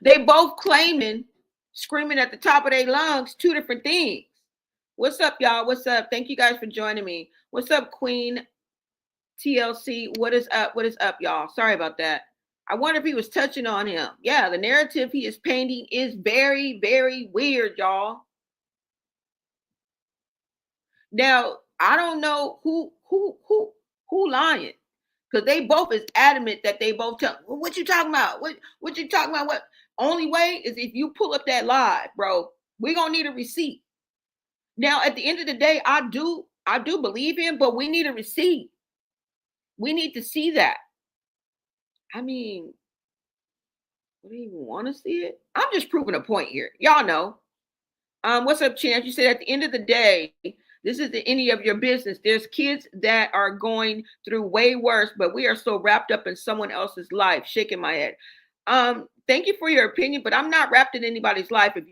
They both claiming, screaming at the top of their lungs, two different things. What's up, y'all? What's up? Thank you guys for joining me. What's up, Queen TLC? What is up? What is up, y'all? Sorry about that. I wonder if he was touching on him. Yeah, the narrative he is painting is very, very weird, y'all. Now, I don't know who lying. Because they both is adamant that they both tell, well, what you talking about? What you talking about? What only way is if you pull up that live, bro. We're gonna need a receipt. Now, at the end of the day, I do believe him, but we need a receipt. We need to see that. I mean, do you even want to see it? I'm just proving a point here. Y'all know. What's up, Chance? You said at the end of the day, this isn't any of your business. There's kids that are going through way worse, but we are so wrapped up in someone else's life. Shaking my head. Thank you for your opinion, but I'm not wrapped in anybody's life. If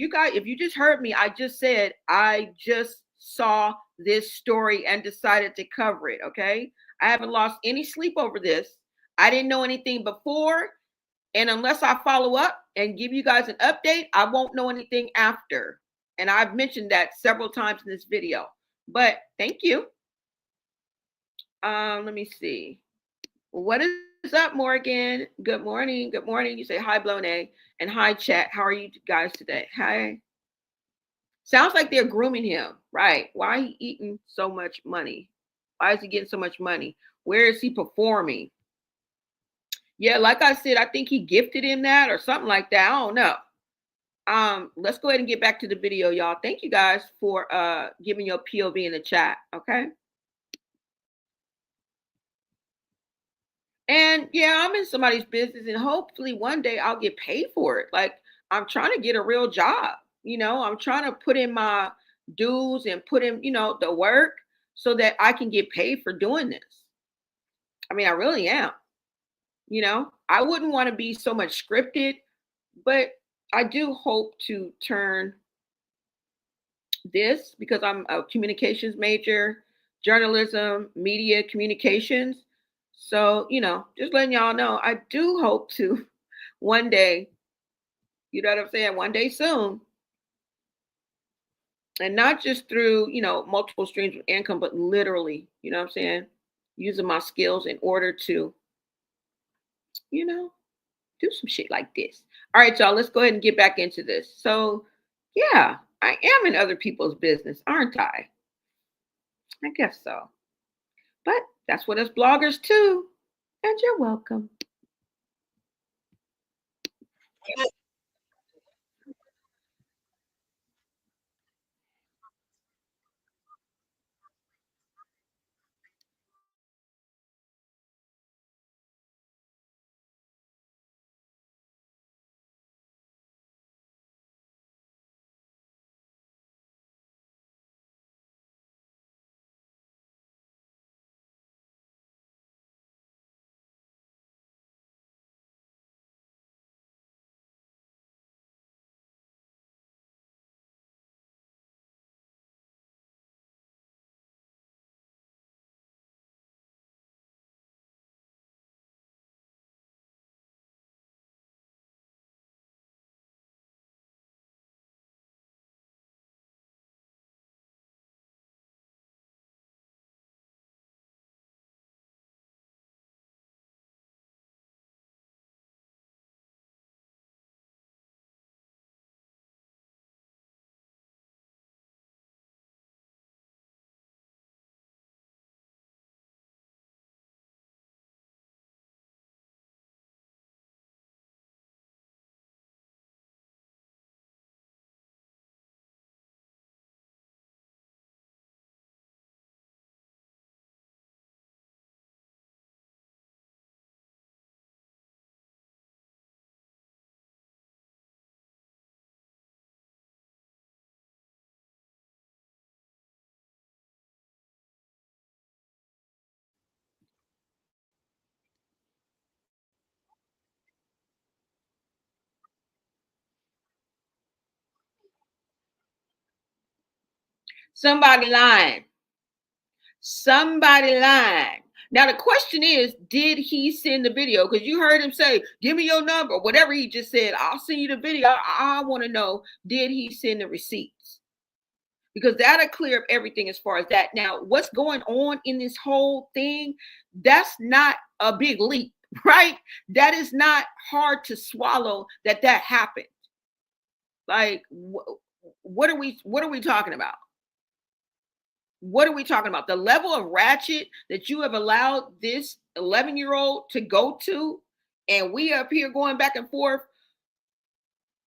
you just heard me, I just said I just saw this story and decided to cover it. Okay. I haven't lost any sleep over this. I didn't know anything before. And unless I follow up and give you guys an update, I won't know anything after. And I've mentioned that several times in this video. But thank you. Let me see. What is up, Morgan? Good morning. Good morning. You say hi, Blone, and hi, chat. How are you guys today? Hi. Sounds like they're grooming him, right? Why he eating so much money? Why is he getting so much money? Where is he performing? Yeah, like I said, I think he gifted him that or something like that. I don't know. Let's go ahead and get back to the video, y'all. Thank you guys for giving your POV in the chat. Okay. And yeah, I'm in somebody's business and hopefully one day I'll get paid for it. Like I'm trying to get a real job. I'm trying to put in my dues and put in, the work so that I can get paid for doing this. I mean, I really am. I wouldn't want to be so much scripted, but I do hope to turn this because I'm a communications major, journalism, media communications. So, just letting y'all know, I do hope to one day, you know what I'm saying, one day soon, and not just through, multiple streams of income, but literally, you know what I'm saying, using my skills in order to, you know, do some shit like this. All right, y'all, let's go ahead and get back into this. So, yeah, I am in other people's business, aren't I? I guess so. But that's what us bloggers too. And you're welcome. Somebody lying. Somebody lying. Now the question is, did he send the video? Because you heard him say, give me your number, whatever he just said, I'll send you the video. I want to know, did he send the receipts? Because that'll clear up everything as far as that. Now, what's going on in this whole thing, that's not a big leap, right? That is not hard to swallow that happened. Like, what are we talking about? What are we talking about? The level of ratchet that you have allowed this 11-year-old to go to, and we up here going back and forth.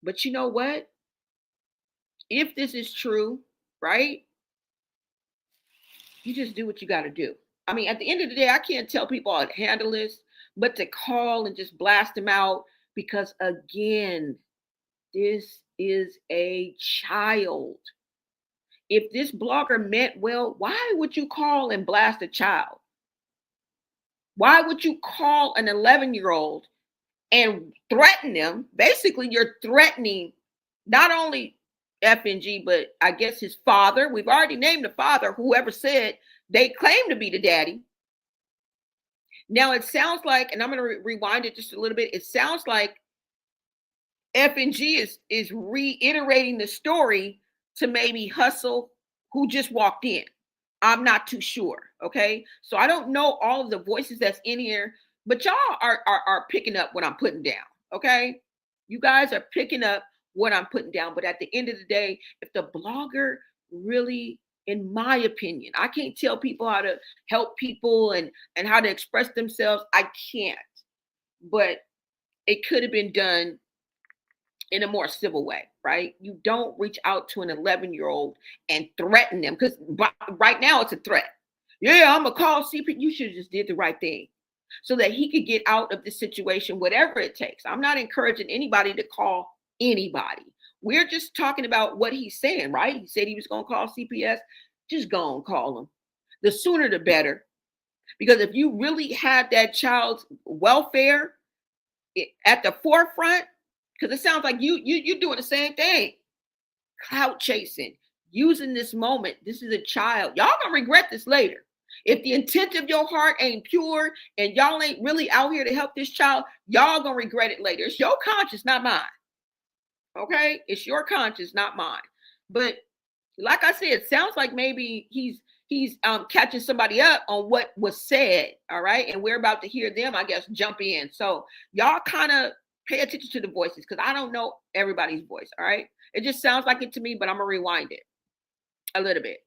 But you know what? If this is true, right? You just do what you got to do. I mean, at the end of the day, I can't tell people how to handle this, but to call and just blast them out, because again, this is a child. If this blogger meant well, why would you call and blast a child? Why would you call an 11-year-old and threaten them? Basically, you're threatening not only FNG, but I guess his father. We've already named the father, whoever said they claim to be the daddy. Now it sounds like, and I'm going to rewind it just a little bit. It sounds like FNG is reiterating the story to maybe Hustle, who just walked in. I'm not too sure. Okay. So I don't know all of the voices that's in here, but y'all are picking up what I'm putting down. Okay. You guys are picking up what I'm putting down. But at the end of the day, if the blogger really, in my opinion, I can't tell people how to help people and how to express themselves. I can't. But it could have been done in a more civil way, right? You don't reach out to an 11-year-old and threaten them, because right now it's a threat. Yeah, I'm gonna call CPS. You should have just did the right thing so that he could get out of the situation, whatever it takes. I'm not encouraging anybody to call anybody. We're just talking about what he's saying, right? He said he was gonna call CPS. Just go and call them. The sooner the better. Because if you really had that child's welfare at the forefront, because it sounds like you're doing the same thing. Clout chasing, using this moment. This is a child. Y'all gonna regret this later. If the intent of your heart ain't pure and y'all ain't really out here to help this child, y'all gonna regret it later. It's your conscience, not mine. Okay? It's your conscience, not mine. But like I said, it sounds like maybe he's catching somebody up on what was said. All right. And we're about to hear them, I guess, jump in. So y'all kind of pay attention to the voices, because I don't know everybody's voice. All right. It just sounds like it to me, but I'm going to rewind it a little bit.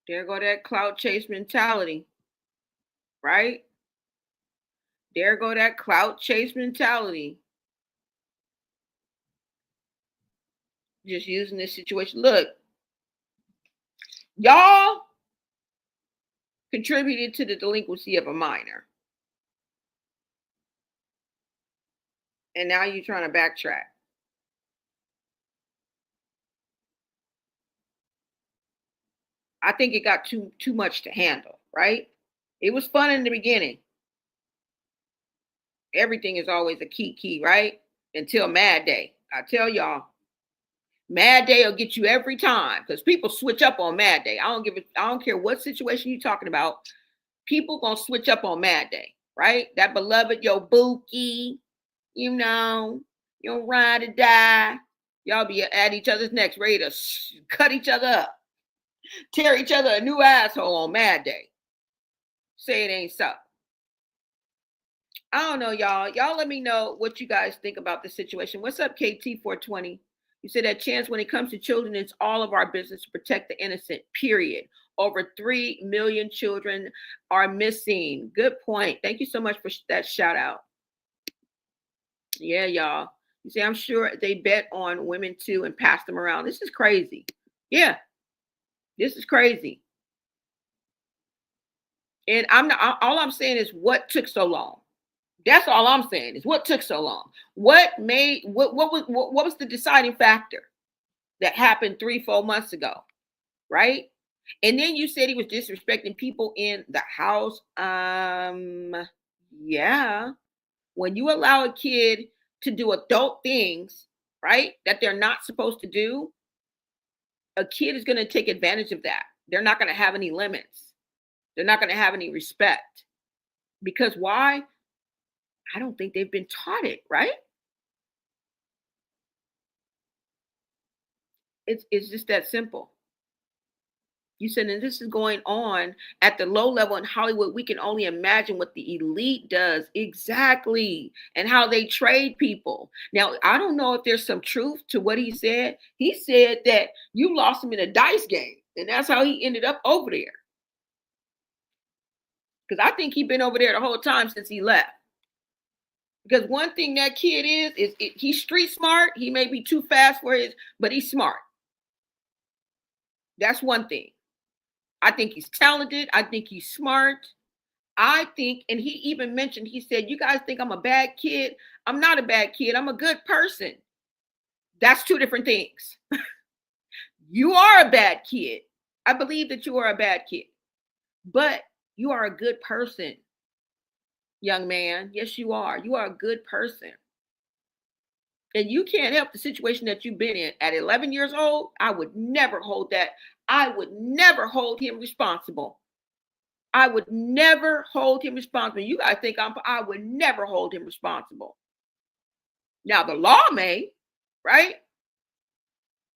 There go that clout chase mentality, right? There go that clout chase mentality. Just using this situation. Look, y'all contributed to the delinquency of a minor. And now you're trying to backtrack. I think it got too much to handle, right? It was fun in the beginning. Everything is always a key, right? Until Mad Day. I tell y'all, Mad Day will get you every time, because people switch up on Mad Day. I don't care what situation you're talking about. People gonna switch up on Mad Day. right? That beloved, your bookie, you ride or die. Y'all be at each other's necks, ready to cut each other up, tear each other a new asshole on Mad Day. Say it ain't so. I don't know, y'all. Y'all let me know what you guys think about this situation. What's up, KT420? You said that chance when it comes to children, it's all of our business to protect the innocent, period. Over 3 million children are missing. Good point. Thank you so much for that shout out. Yeah, y'all. You see, I'm sure they bet on women too and pass them around. This is crazy. Yeah, this is crazy. And I'm not, all I'm saying is what took so long. That's all I'm saying is what took so long. What was the deciding factor that happened 3-4 months ago, right? And then you said he was disrespecting people in the house. Yeah. When you allow a kid to do adult things, right, that they're not supposed to do, a kid is going to take advantage of that. They're not going to have any limits. They're not going to have any respect. Because why? I don't think they've been taught it, right? It's just that simple. You said, and this is going on at the low level in Hollywood. We can only imagine what the elite does exactly and how they trade people. Now, I don't know if there's some truth to what he said. He said that you lost him in a dice game, and that's how he ended up over there. Because I think he's been over there the whole time since he left. Because one thing that kid is he's street smart. He may be too fast for his, but he's smart. That's one thing. I think he's talented. I think he's smart. I think, and he even mentioned, he said, you guys think I'm a bad kid. I'm not a bad kid. I'm a good person. That's two different things. You are a bad kid. I believe that you are a bad kid, but you are a good person, young man. Yes, you are. You are a good person. And you can't help the situation that you've been in. At 11 years old, I would never hold that. I would never hold him responsible. I would never hold him responsible. You guys think I would never hold him responsible. Now, the law may, right?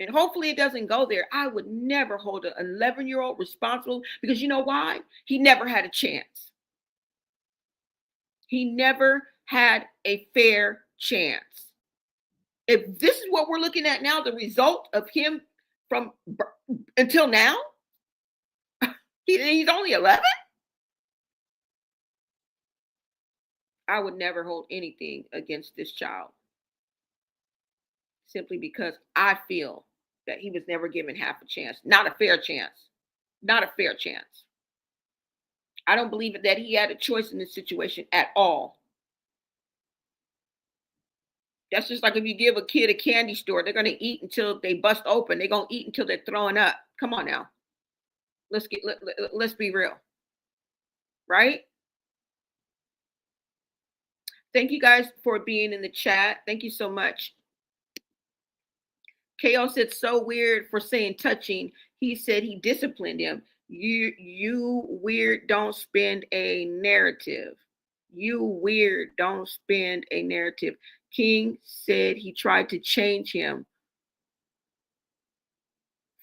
And hopefully it doesn't go there. I would never hold an 11-year-old responsible because you know why? He never had a chance. He never had a fair chance. If this is what we're looking at now, the result of him from until now, he's only 11. I would never hold anything against this child simply because I feel that he was never given half a chance, not a fair chance, not a fair chance. I don't believe that he had a choice in this situation at all. That's just like if you give a kid a candy store, they're going to eat until they bust open. They're going to eat until they're throwing up. Come on now. Let's be real. Right? Thank you guys for being in the chat. Thank you so much. KO said so weird for saying touching. He said he disciplined him. You weird don't spin a narrative. You weird don't spin a narrative. King said he tried to change him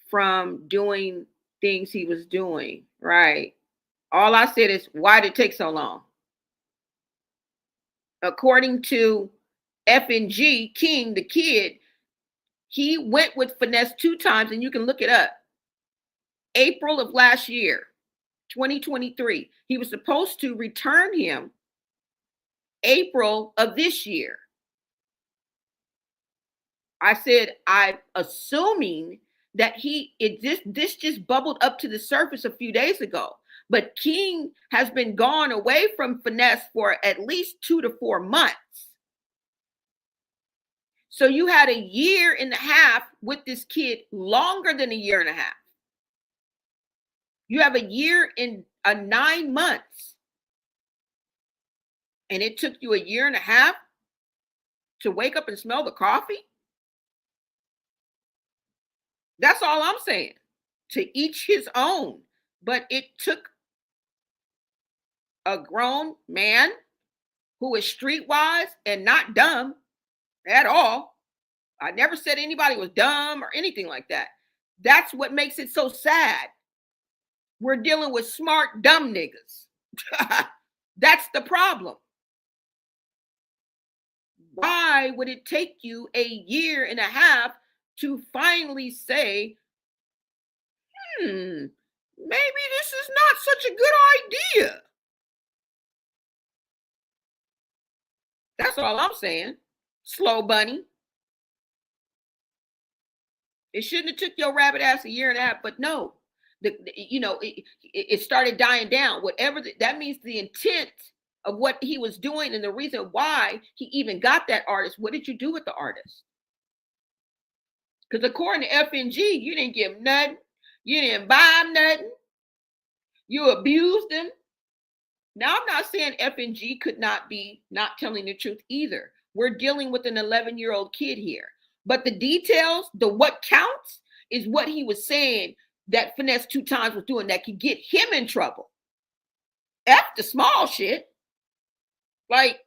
from doing things he was doing. Right. All I said is, why did it take so long? According to FNG, King, the kid, he went with Finesse 2 times, and you can look it up. April of last year, 2023. He was supposed to return him April of this year. I said, I'm assuming that this just bubbled up to the surface a few days ago. But King has been gone away from Finesse for at least 2 to 4 months. So you had 1.5 years with this kid, longer than 1.5 years. You have 1 year and 9 months. And it took you 1.5 years to wake up and smell the coffee? That's all I'm saying. To each his own. But it took a grown man who is streetwise and not dumb at all. I never said anybody was dumb or anything like that. That's what makes it so sad. We're dealing with smart, dumb niggas. That's the problem. Why would it take you a year and a half to finally say, maybe this is not such a good idea? That's all I'm saying. Slow bunny. It shouldn't have took your rabbit ass a year and a half, but no. It started dying down. Whatever that means, the intent of what he was doing and the reason why he even got that artist. What did you do with the artist? Because according to FNG, you didn't give him nothing. You didn't buy him nothing. You abused him. Now, I'm not saying FNG could not be not telling the truth either. We're dealing with an 11-year-old kid here. But the details, what counts is what he was saying that Finesse 2Tymes was doing that could get him in trouble. F the small shit. Like,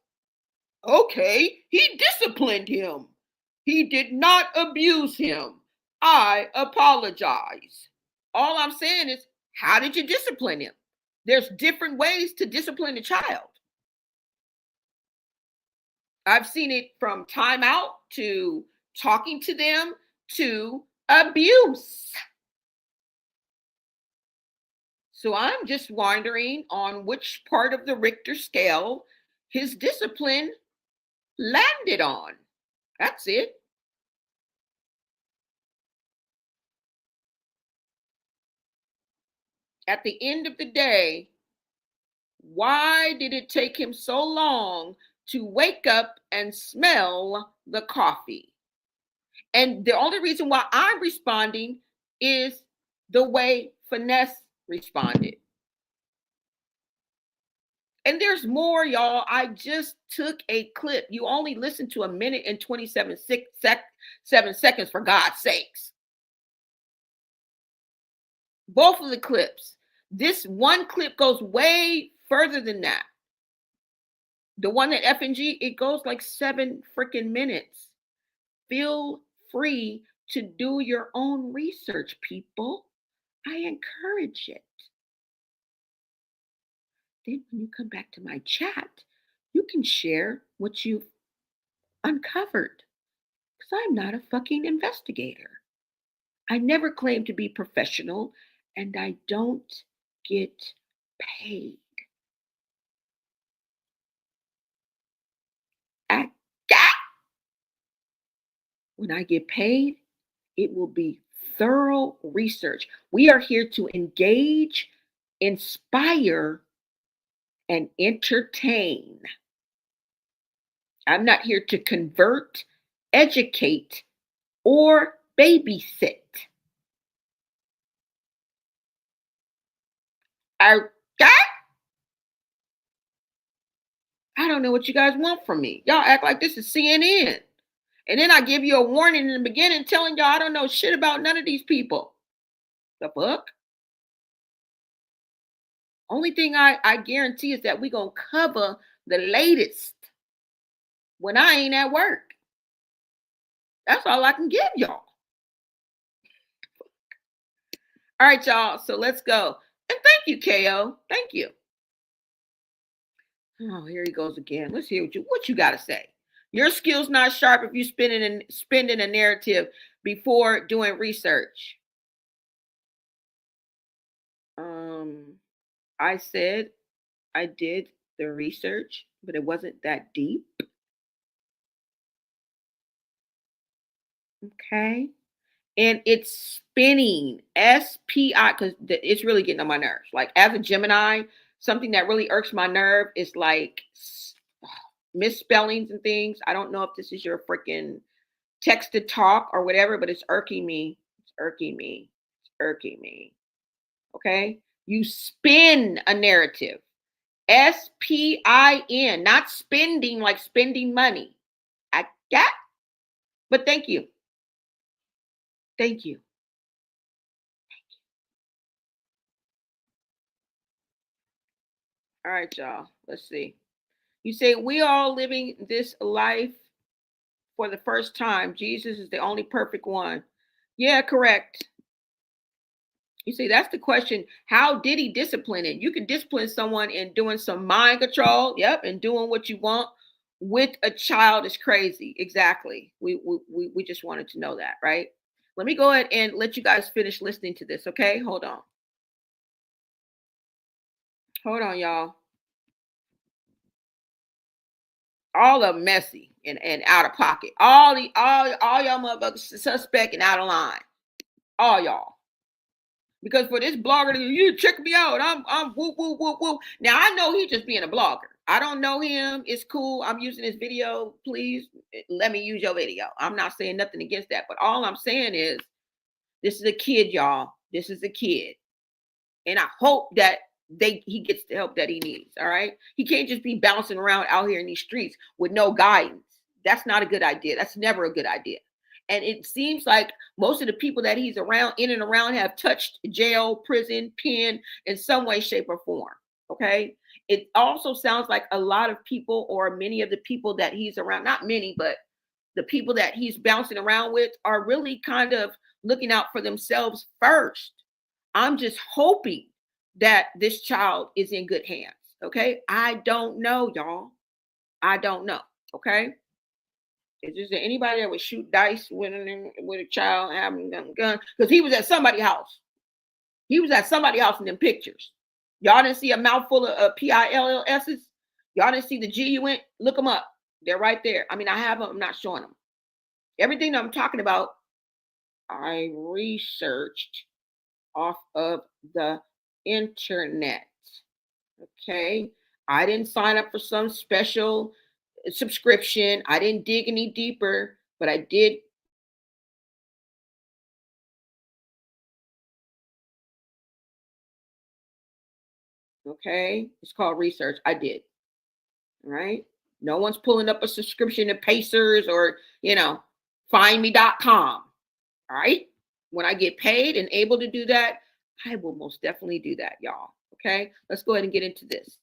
okay, he disciplined him. He did not abuse him. I apologize. All I'm saying is, how did you discipline him? There's different ways to discipline a child. I've seen it from timeout to talking to them to abuse. So I'm just wondering on which part of the Richter scale his discipline landed on. That's it. At the end of the day, why did it take him so long to wake up and smell the coffee? And the only reason why I'm responding is the way Finesse responded. And there's more, y'all. I just took a clip. You only listened to 1 minute and 27 seconds, for God's sakes. Both of the clips. This one clip goes way further than that. The one at FNG, it goes like 7 freaking minutes. Feel free to do your own research, people. I encourage it. Then when you come back to my chat, you can share what you've uncovered. Because I'm not a fucking investigator. I never claim to be professional, and I don't get paid. When I get paid, it will be thorough research. We are here to engage, inspire, and entertain. I'm not here to convert, educate, or babysit. Okay? I don't know what you guys want from me. Y'all act like this is CNN. And then I give you a warning in the beginning telling y'all I don't know shit about none of these people. The fuck? Only thing I guarantee is that we're going to cover the latest when I ain't at work. That's all I can give y'all. All right, y'all. So let's go. And thank you, KO. Thank you. Oh, here he goes again. Let's hear what you got to say. Your skill's not sharp if you spending a narrative before doing research. I said I did the research, but it wasn't that deep. Okay. And it's spinning, SPI, because it's really getting on my nerves. Like, as a Gemini, something that really irks my nerve is like misspellings and things. I don't know if this is your freaking text to talk or whatever, but it's irking me. It's irking me. It's irking me. Okay. You spin a narrative. SPIN, not spending like spending money. I got, but thank you. Thank you. All right, y'all. Let's see. You say, we all living this life for the first time. Jesus is the only perfect one. Yeah, correct. You see, that's the question. How did he discipline it? You can discipline someone in doing some mind control, yep, and doing what you want. With a child is crazy. Exactly. We just wanted to know that, right? Let me go ahead and let you guys finish listening to this, okay? Hold on. Hold on, y'all. All of them messy and out of pocket. All y'all motherfuckers suspect and out of line. All y'all. Because for this blogger to you check me out, I'm whoop whoop whoop whoop. Now I know he's just being a blogger. I don't know him. It's cool. I'm using his video. Please let me use your video. I'm not saying nothing against that, but all I'm saying is this is a kid, y'all. This is a kid, and I hope that he gets the help that he needs. All right, he can't just be bouncing around out here in these streets with no guidance. That's not a good idea. That's never a good idea. And it seems like most of the people that he's around, in and around, have touched jail, prison, pen in some way, shape, or form. Okay. It also sounds like a lot of people, or many of the people that he's around, not many, but the people that he's bouncing around with, are really kind of looking out for themselves first. I'm just hoping that this child is in good hands. Okay. I don't know, y'all. I don't know. Okay. Is there anybody that would shoot dice with a child having a gun? Because he was at somebody's house. He was at somebody's house in them pictures. Y'all didn't see a mouthful of PILLS's? Y'all didn't see the G you went? Look them up. They're right there. I mean, I have them. I'm not showing them. Everything that I'm talking about, I researched off of the internet. Okay. I didn't sign up for some special subscription. I didn't dig any deeper, but I did. Okay. It's called research. I did. All right. No one's pulling up a subscription to Pacers or, findme.com. All right. When I get paid and able to do that, I will most definitely do that, y'all. Okay. Let's go ahead and get into this.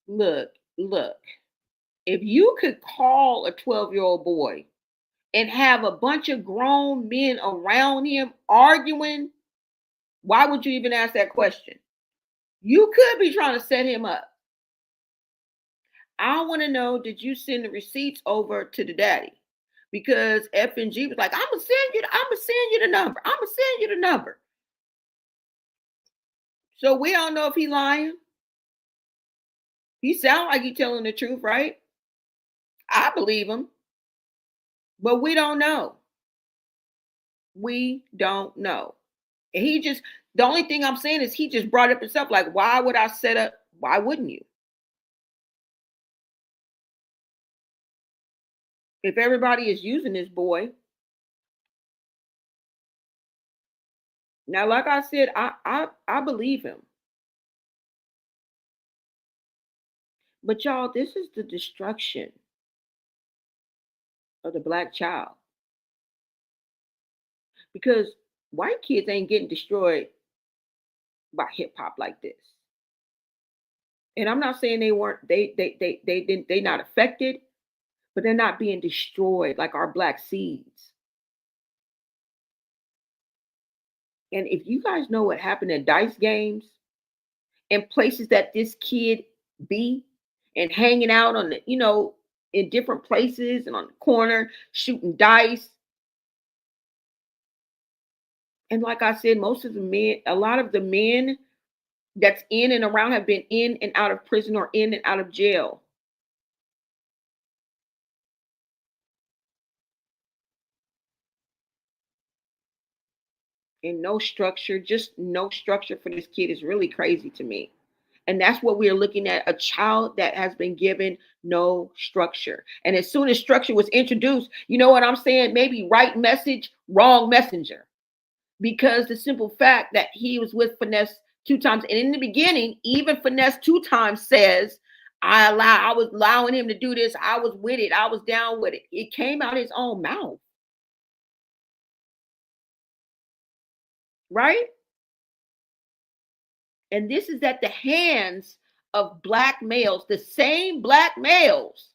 Look. If you could call a 12-year-old boy and have a bunch of grown men around him arguing, Why would you even ask that question? You could be trying to set him up. I want to know, did you send the receipts over to the daddy? Because FNG was like, I'm gonna send you the number. I'm gonna send you the number. So we don't know if he lying. He sound like he telling the truth, right? I believe him, but we don't know. We don't know. And he just, the only thing I'm saying is he just brought up himself. Like, why would I set up? Why wouldn't you? If everybody is using this boy. Now, like I said, I believe him. But y'all, this is the destruction of the black child. Because white kids ain't getting destroyed by hip hop like this. And I'm not saying they weren't, they didn't, they not affected, but they're not being destroyed like our black seeds. And if you guys know what happened at dice games and places that this kid be and hanging out on the, in different places and on the corner shooting dice. And like I said, most of the men, a lot of the men that's in and around have been in and out of prison or in and out of jail. And no structure, just no structure for this kid is really crazy to me. And that's what we're looking at, a child that has been given no structure. And as soon as structure was introduced, you know what I'm saying? Maybe right message, wrong messenger. Because the simple fact that he was with Finesse 2 Times. And in the beginning, even Finesse 2 Times says, I was allowing him to do this. I was with it. I was down with it. It came out his own mouth. Right? And this is at the hands of black males, the same black males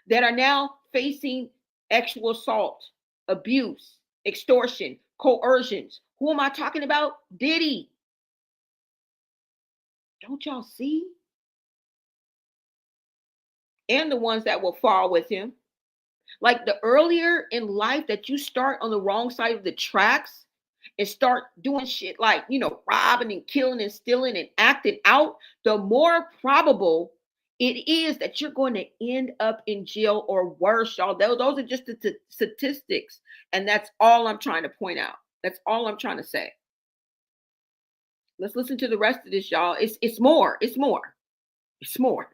that are now facing sexual assault, abuse, extortion, coercions. Who am I talking about? Diddy. Don't y'all see? And the ones that will fall with him. Like the earlier in life that you start on the wrong side of the tracks and start doing shit like, robbing and killing and stealing and acting out, the more probable it is that you're going to end up in jail or worse, y'all. Those are just the statistics. And that's all I'm trying to point out. That's all I'm trying to say. Let's listen to the rest of this, y'all. It's more. It's more. It's more.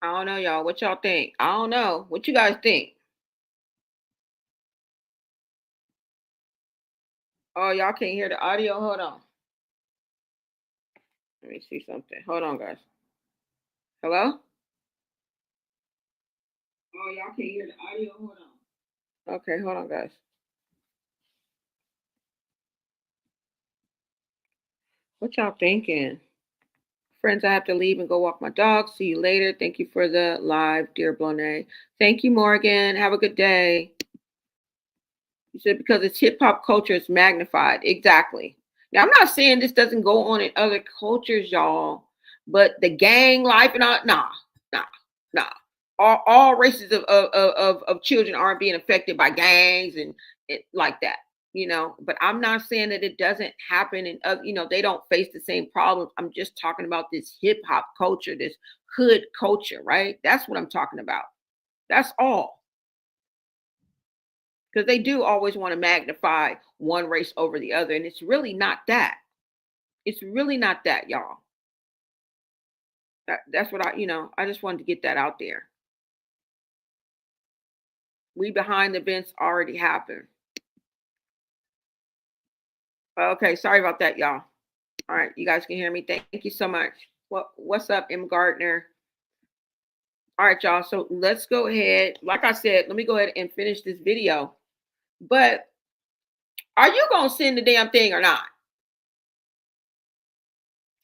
I don't know, y'all. What y'all think? I don't know. What you guys think? Oh, y'all can't hear the audio? Hold on. Let me see something. Hold on, guys. Hello? Oh, y'all can't hear the audio? Hold on. Okay, hold on, guys. What y'all thinking? Friends, I have to leave and go walk my dog. See you later. Thank you for the live, dear Blonay. Thank you, Morgan. Have a good day. You said because it's hip hop culture, it's magnified. Exactly. Now, I'm not saying this doesn't go on in other cultures, y'all, but the gang life and all, nah, nah. All races of children aren't being affected by gangs and it like that, you know. But I'm not saying that it doesn't happen and you know, they don't face the same problems. I'm just talking about this hip hop culture, this hood culture, right? That's what I'm talking about. That's all. Because they do always want to magnify one race over the other, and it's really not that. It's really not that, y'all. That's what you know, I just wanted to get that out there. We behind the events already happened. Okay, sorry about that, y'all. All right, you guys can hear me. Thank you so much. What's up, M. Gardner? All right, y'all. So let's go ahead. Like I said, let me go ahead and finish this video. But are you gonna send the damn thing or not?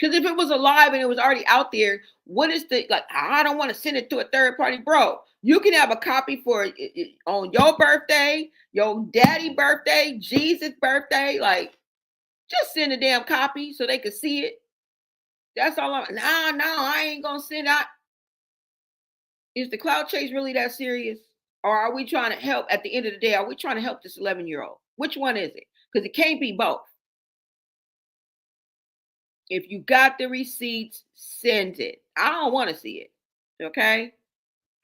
Because if it was alive and it was already out there, what is the like? I don't want to send it to a third party, bro. You can have a copy for on your birthday, your daddy birthday, Jesus birthday. Like, just send a damn copy so they can see it. That's all I'm. Nah, no, I ain't gonna send out. Is the cloud chase really that serious, or are we trying to help? At the end of the day, are we trying to help this 11-year-old? Which one is it? Because it can't be both. If you got the receipts, send it. I don't want to see it. Okay?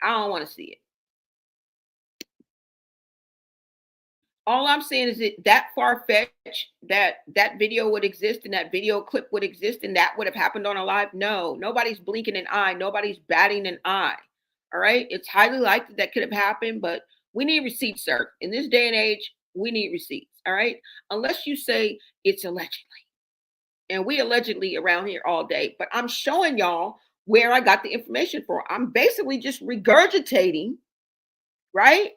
I don't want to see it. All I'm saying is that far fetched that video would exist and that video clip would exist and that would have happened on a live. No, nobody's blinking an eye. Nobody's batting an eye. All right. It's highly likely that could have happened, but we need receipts, sir. In this day and age, we need receipts. All right. Unless you say it's allegedly. And we allegedly around here all day, but I'm showing y'all where I got the information from. I'm basically just regurgitating, right?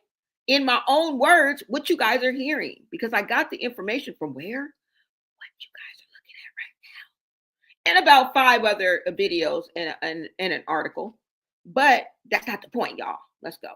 In my own words, what you guys are hearing, because I got the information from where? What you guys are looking at right now. And about 5 other videos and an article. But that's not the point, y'all. Let's go.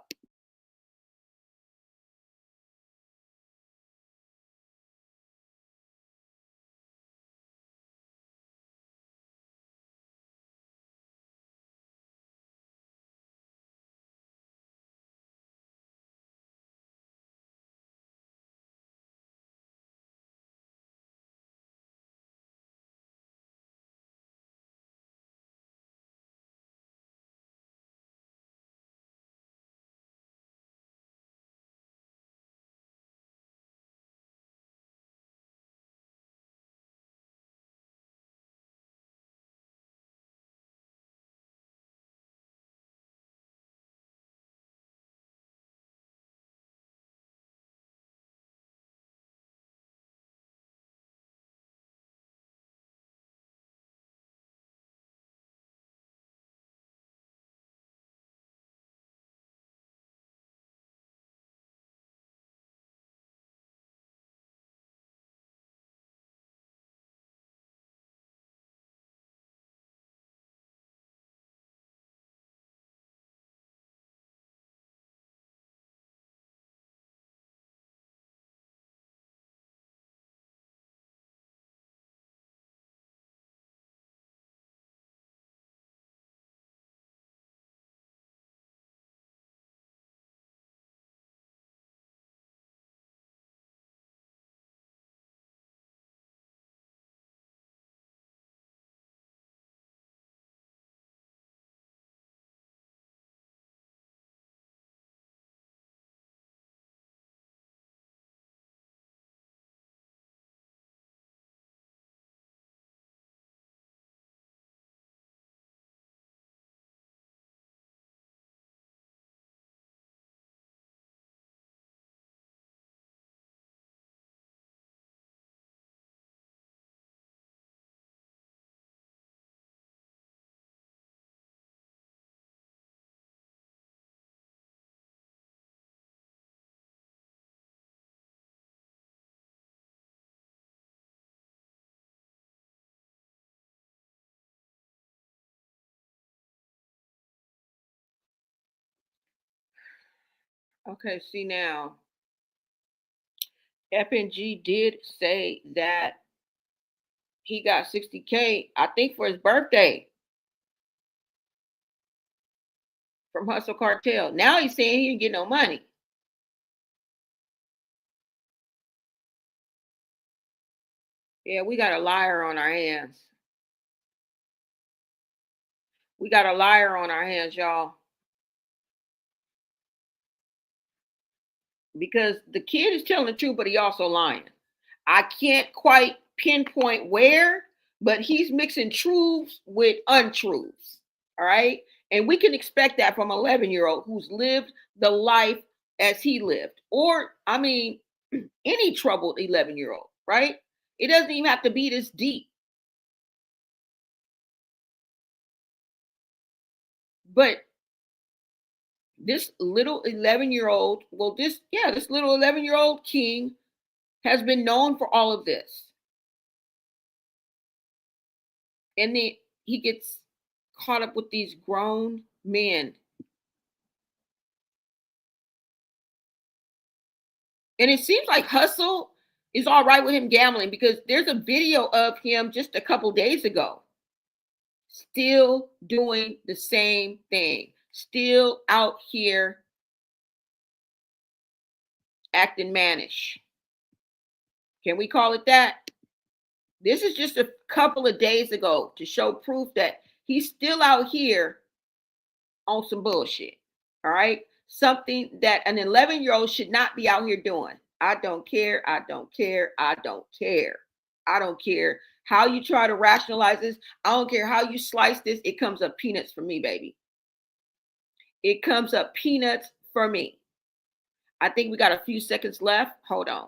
Okay, see now, FNG did say that he got 60K, I think, for his birthday from Hustle Cartel. Now he's saying he didn't get no money. Yeah, we got a liar on our hands. We got a liar on our hands, y'all. Because the kid is telling the truth, but he also lying. I can't quite pinpoint where, but he's mixing truths with untruths. All right. And we can expect that from an 11-year-old who's lived the life as he lived. Or, I mean, any troubled 11-year-old, right? It doesn't even have to be this deep. But this little 11-year-old, well, this little 11-year-old king has been known for all of this. And then he gets caught up with these grown men. And it seems like Hustle is all right with him gambling because there's a video of him just a couple days ago still doing the same thing, still out here acting mannish. Can we call it that? This is just a couple of days ago to show proof that he's still out here on some bullshit. All right. Something that an 11-year-old should not be out here doing. I don't care. I don't care. I don't care. I don't care how you try to rationalize this. I don't care how you slice this. It comes up peanuts for me, baby. It comes up peanuts for me. I think we got a few seconds left. Hold on.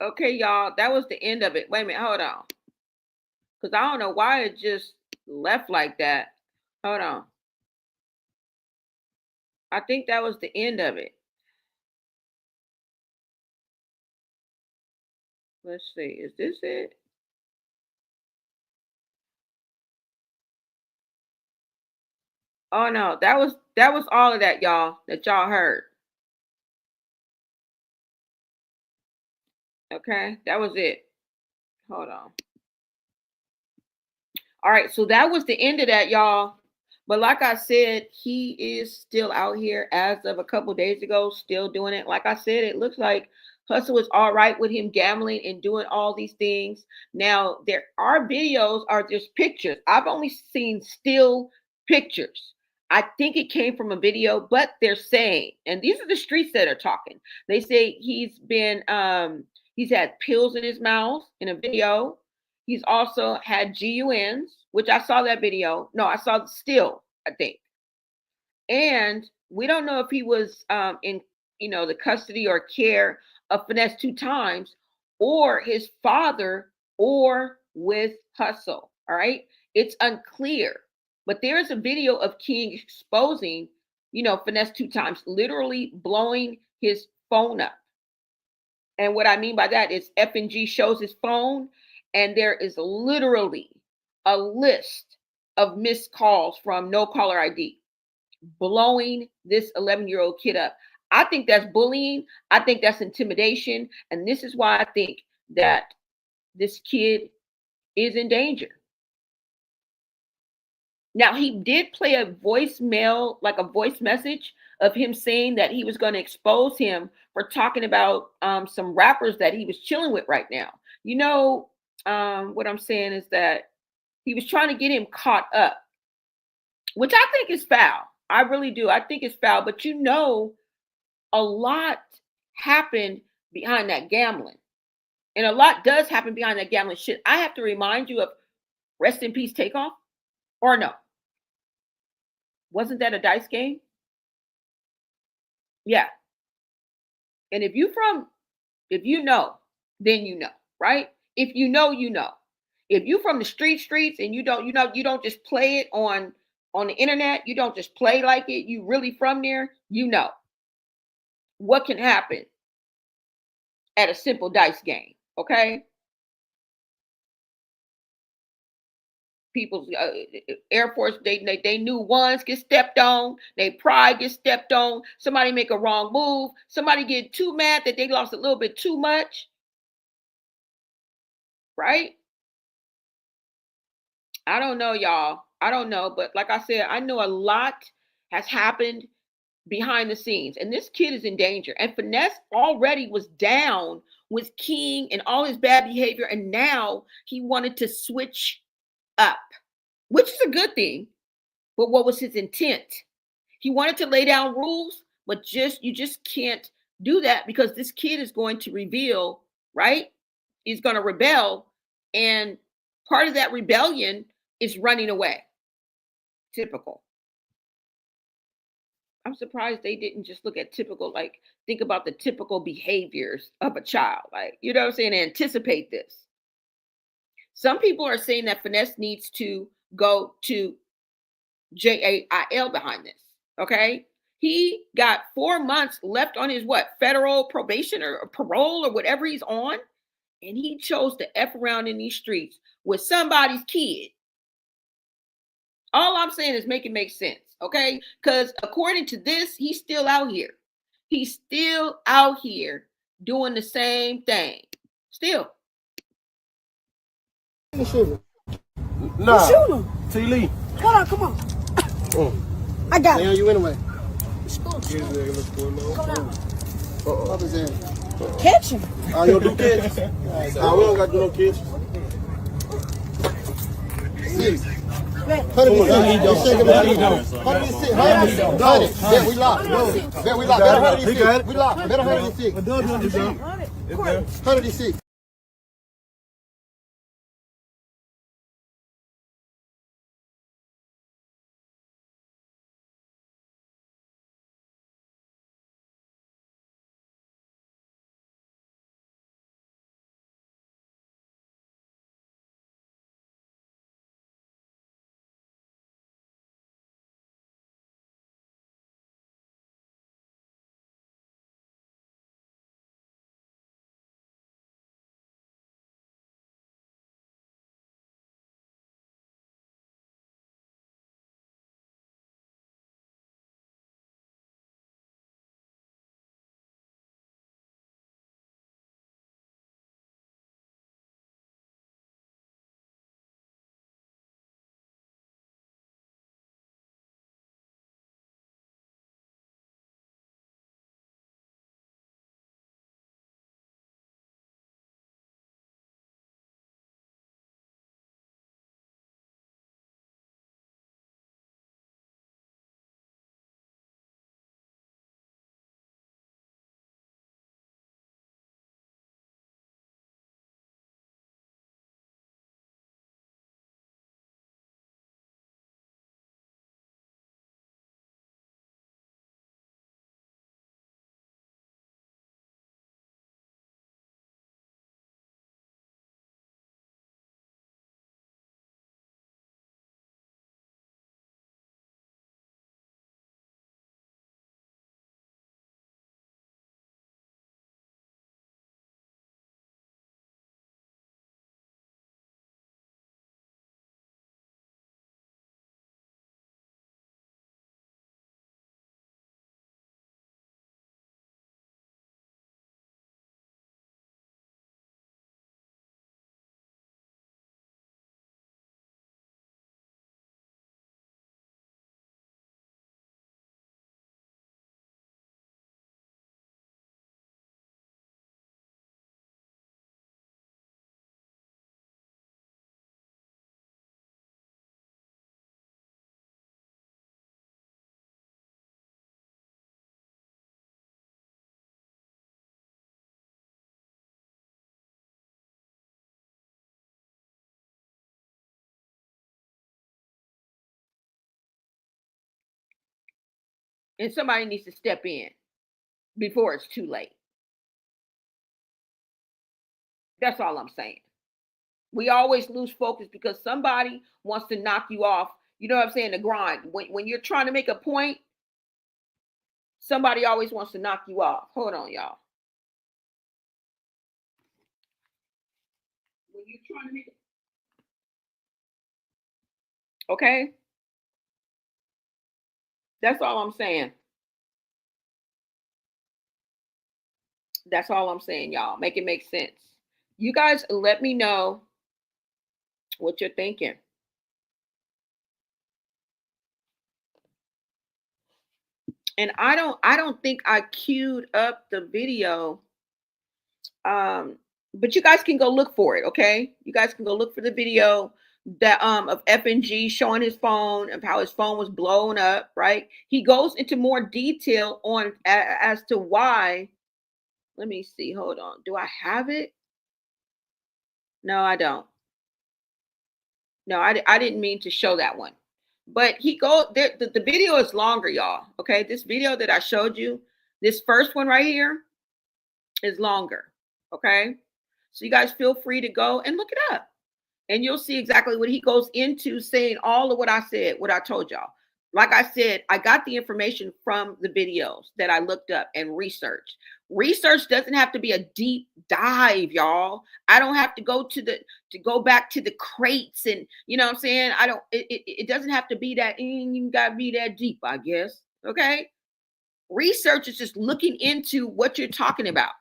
Okay, y'all, that was the end of it. Wait a minute, hold on. Because I don't know why it just left like that. Hold on. I think that was the end of it. Let's see. Is this it? Oh no, that was all of that, y'all, that y'all heard. Okay, that was it. Hold on. All right, so that was the end of that, y'all. But like I said, he is still out here as of a couple days ago, still doing it. Like I said, it looks like Hustle is all right with him gambling and doing all these things. Now, there are videos, are just pictures. I've only seen still pictures. I think it came from a video, but they're saying, and these are the streets that are talking. They say he's had pills in his mouth in a video. He's also had GUNs, which I saw that video. No, I saw the still, I think. And we don't know if he was in, the custody or care of Finesse 2 Times or his father or with Hustle. All right. It's unclear. But there is a video of King exposing, Finesse 2 Times, literally blowing his phone up. And what I mean by that is FNG shows his phone, and there is literally a list of missed calls from no caller ID, blowing this 11-year-old kid up. I think that's bullying. I think that's intimidation. And this is why I think that this kid is in danger. Now, he did play a voicemail, like a voice message of him saying that he was going to expose him for talking about some rappers that he was chilling with right now. What I'm saying is that he was trying to get him caught up, which I think is foul. I really do. I think it's foul. But a lot happened behind that gambling. And a lot does happen behind that gambling shit. I have to remind you of Rest in Peace Takeoff, or no? Wasn't that a dice game? Yeah. And if you know, then you know, right? If you know, you know. If you from the streets and you don't just play it on the internet, you don't just play like it, you really from there, you know what can happen at a simple dice game, okay? People's Air Force, they knew ones get stepped on, they pride get stepped on, somebody make a wrong move, somebody get too mad that they lost a little bit too much, right? I don't know, y'all. I don't know, but like I said, I know a lot has happened behind the scenes, and this kid is in danger. And Finesse already was down with King and all his bad behavior, and now he wanted to switch up, which is a good thing. But what was his intent? He wanted to lay down rules, but you just can't do that because this kid is going to reveal, right? He's going to rebel, and part of that rebellion is running away. Typical. I'm surprised they didn't just look at typical, like think about the typical behaviors of a child, like you know what I'm saying, anticipate this. Some people are saying that Finesse needs to go to jail behind this. Okay. He got 4 months left on his what federal probation or parole or whatever he's on. And he chose to F around in these streets with somebody's kid. All I'm saying is make it make sense. Okay. Because according to this, he's still out here. He's still out here doing the same thing. Still. Nah. Shoot him. T. Lee. Hold on, come on. I got Now it. you anyway. Come on. What is that? Catch him. You gonna do kids? We don't got to do no kids. Six. 106. Bet we locked. Bet we locked. Better 106. We locked. Better 106. 106. And somebody needs to step in before it's too late. That's all I'm saying. We always lose focus because somebody wants to knock you off. You know what I'm saying? The grind. When you're trying to make a point, somebody always wants to knock you off. Hold on, y'all. When you're trying to make it, okay? That's all I'm saying. That's all I'm saying, y'all. Make it make sense. You guys let me know what you're thinking. And I don't think I queued up the video. But you guys can go look for it, okay? You guys can go look for the video that of FNG showing his phone, of how his phone was blown up, right? He goes into more detail on as to why. Let me see. Hold on. Do I have it? No, I don't. No, I didn't mean to show that one. But he go there. The video is longer, y'all. Okay, this video that I showed you, this first one right here, is longer. Okay, so you guys feel free to go and look it up, and you'll see exactly what he goes into, saying all of what I said, what I told y'all. Like I said, I got the information from the videos that I looked up and researched. Research doesn't have to be a deep dive, y'all. I don't have to go back to the crates and you know what I'm saying. I don't. It doesn't have to be that. You gotta be that deep, I guess. Okay. Research is just looking into what you're talking about.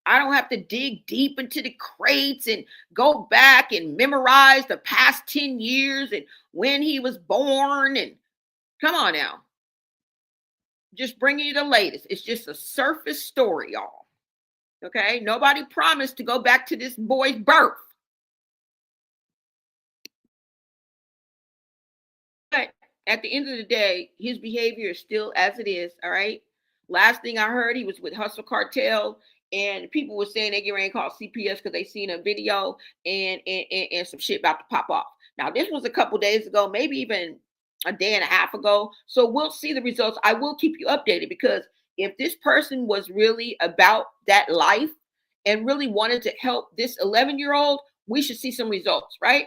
I don't have to dig deep into the crates and go back and memorize the past 10 years and when he was born. And come on now. Just bringing you the latest. It's just a surface story, y'all. Okay? Nobody promised to go back to this boy's birth. But at the end of the day, his behavior is still as it is. All right. Last thing I heard, he was with Hustle Cartel. And people were saying they get ready to call CPS because they seen a video and some shit about to pop off. Now, this was a couple days ago, maybe even a day and a half ago. So we'll see the results. I will keep you updated because if this person was really about that life and really wanted to help this 11-year-old, we should see some results, right?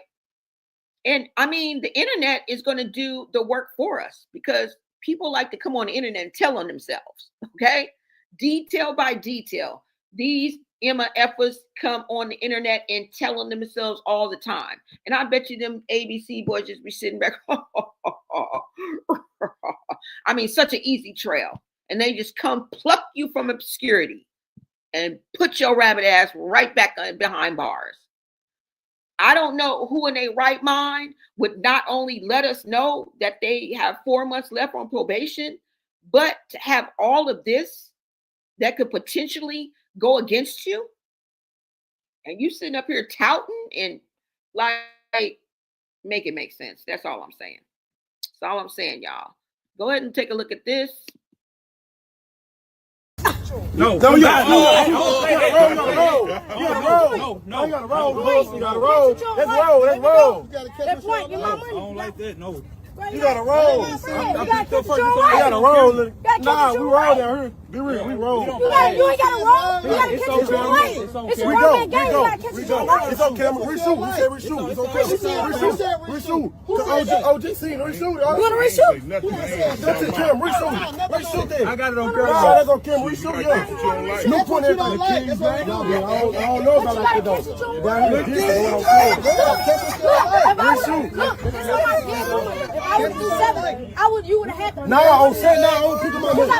And I mean, the internet is going to do the work for us because people like to come on the internet and tell on themselves, okay? Detail by detail. These Emma Effers come on the internet and tell on themselves all the time. And I bet you them ABC boys just be sitting back. I mean, such an easy trail. And they just come pluck you from obscurity and put your rabbit ass right back behind bars. I don't know who in their right mind would not only let us know that they have 4 months left on probation, but to have all of this that could potentially go against you. And you sitting up here touting and like make it make sense. That's all I'm saying. That's all I'm saying, y'all. Go ahead and take a look at this. No, you gotta roll. You gotta roll. Let's roll. That point, get my money. I don't like that. No. You gotta roll. You gotta roll. Nah, we roll down here. Be real, we roll. You ain't gotta roll. You gotta catch your light. It's a one-man game. You gotta catch your light. It's okay. Reshoot. We said reshoot. It's okay. Reshoot. OG seen reshoot. You wanna reshoot? That's it, Kim. Reshoot that. I got it on camera. Nah, that's on Kim. Reshoot, yeah. You put it on the Kings, man. I don't know about that, though. Down here, this is what I'm saying. Reshoot. If I was 7, you would have had to. Nah, I'm saying, I won't pick up my money.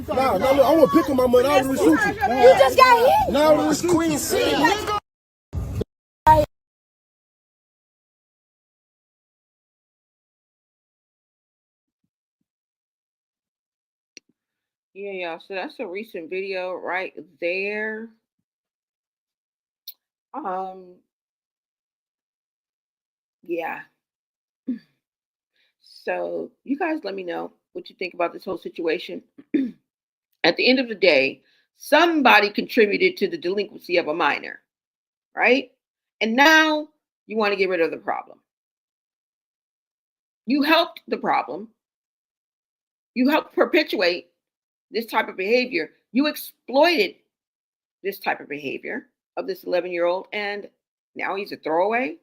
Nah, I won't pick up my money. I would reshoot you. You just got hit. Nah, I would reshoot Queen C. Yeah, so that's a recent video right there. Yeah. So you guys let me know what you think about this whole situation. At the end of the day, somebody contributed to the delinquency of a minor, right? And now you want to get rid of the problem. You helped the problem. You helped perpetuate this type of behavior. You exploited this type of behavior of this 11-year-old, and now he's a throwaway.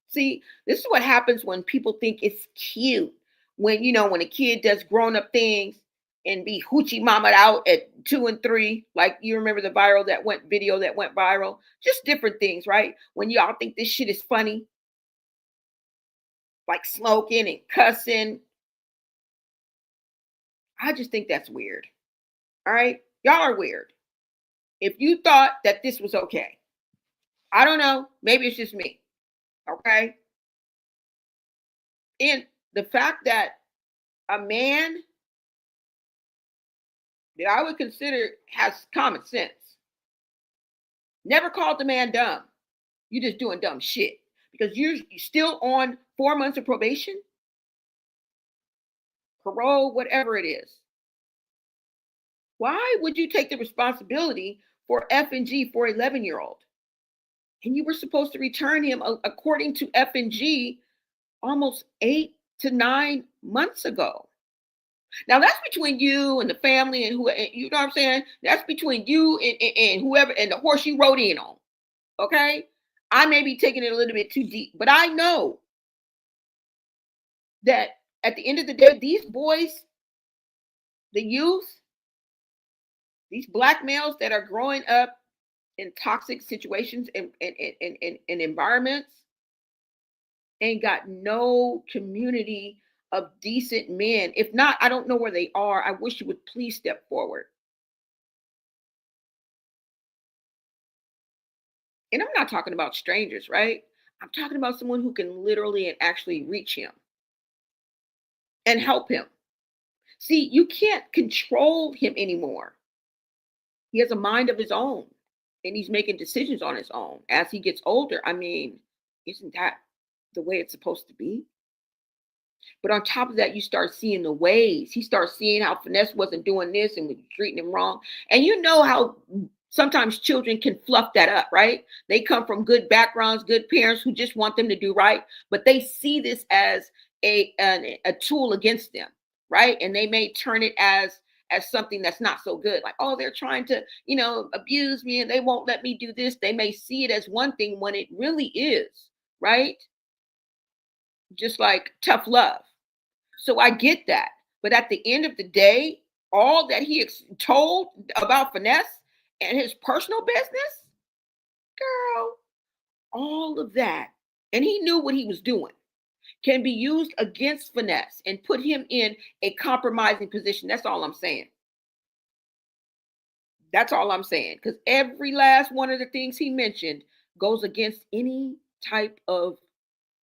See, this is what happens when people think it's cute. When, when a kid does grown up things and be hoochie mamaed out at 2 and 3, like you remember the video that went viral, just different things, right? When y'all think this shit is funny, like smoking and cussing. I just think that's weird. All right. Y'all are weird. If you thought that this was okay, I don't know. Maybe it's just me. Okay. And the fact that a man that I would consider has common sense never called the man dumb. You're just doing dumb shit because you're still on 4 months of probation, parole, whatever it is. Why would you take the responsibility for FNG for an 11-year-old? And you were supposed to return him, according to FNG, almost 8 to 9 months ago. Now that's between you and the family and who, you know what I'm saying? That's between you and whoever and the horse you rode in on. Okay? I may be taking it a little bit too deep, but I know that at the end of the day, these boys, the youth, these black males that are growing up in toxic situations and environments ain't got no community of decent men. If not, I don't know where they are. I wish you would please step forward. And I'm not talking about strangers, right? I'm talking about someone who can literally and actually reach him and help him. See, you can't control him anymore. He has a mind of his own and he's making decisions on his own as he gets older. I mean, isn't that the way it's supposed to be? But on top of that, you start seeing the ways. He starts seeing how Finesse wasn't doing this and was treating him wrong. And you know how sometimes children can fluff that up, right? They come from good backgrounds, good parents who just want them to do right, but they see this as a tool against them, right? And they may turn it as something that's not so good. Like, oh, they're trying to, abuse me and they won't let me do this. They may see it as one thing when it really is, right? Just like tough love. So I get that. But at the end of the day, all that he told about Finesse and his personal business, girl, all of that, and he knew what he was doing, can be used against Finesse and put him in a compromising position. That's all I'm saying. That's all I'm saying. Because every last one of the things he mentioned goes against any type of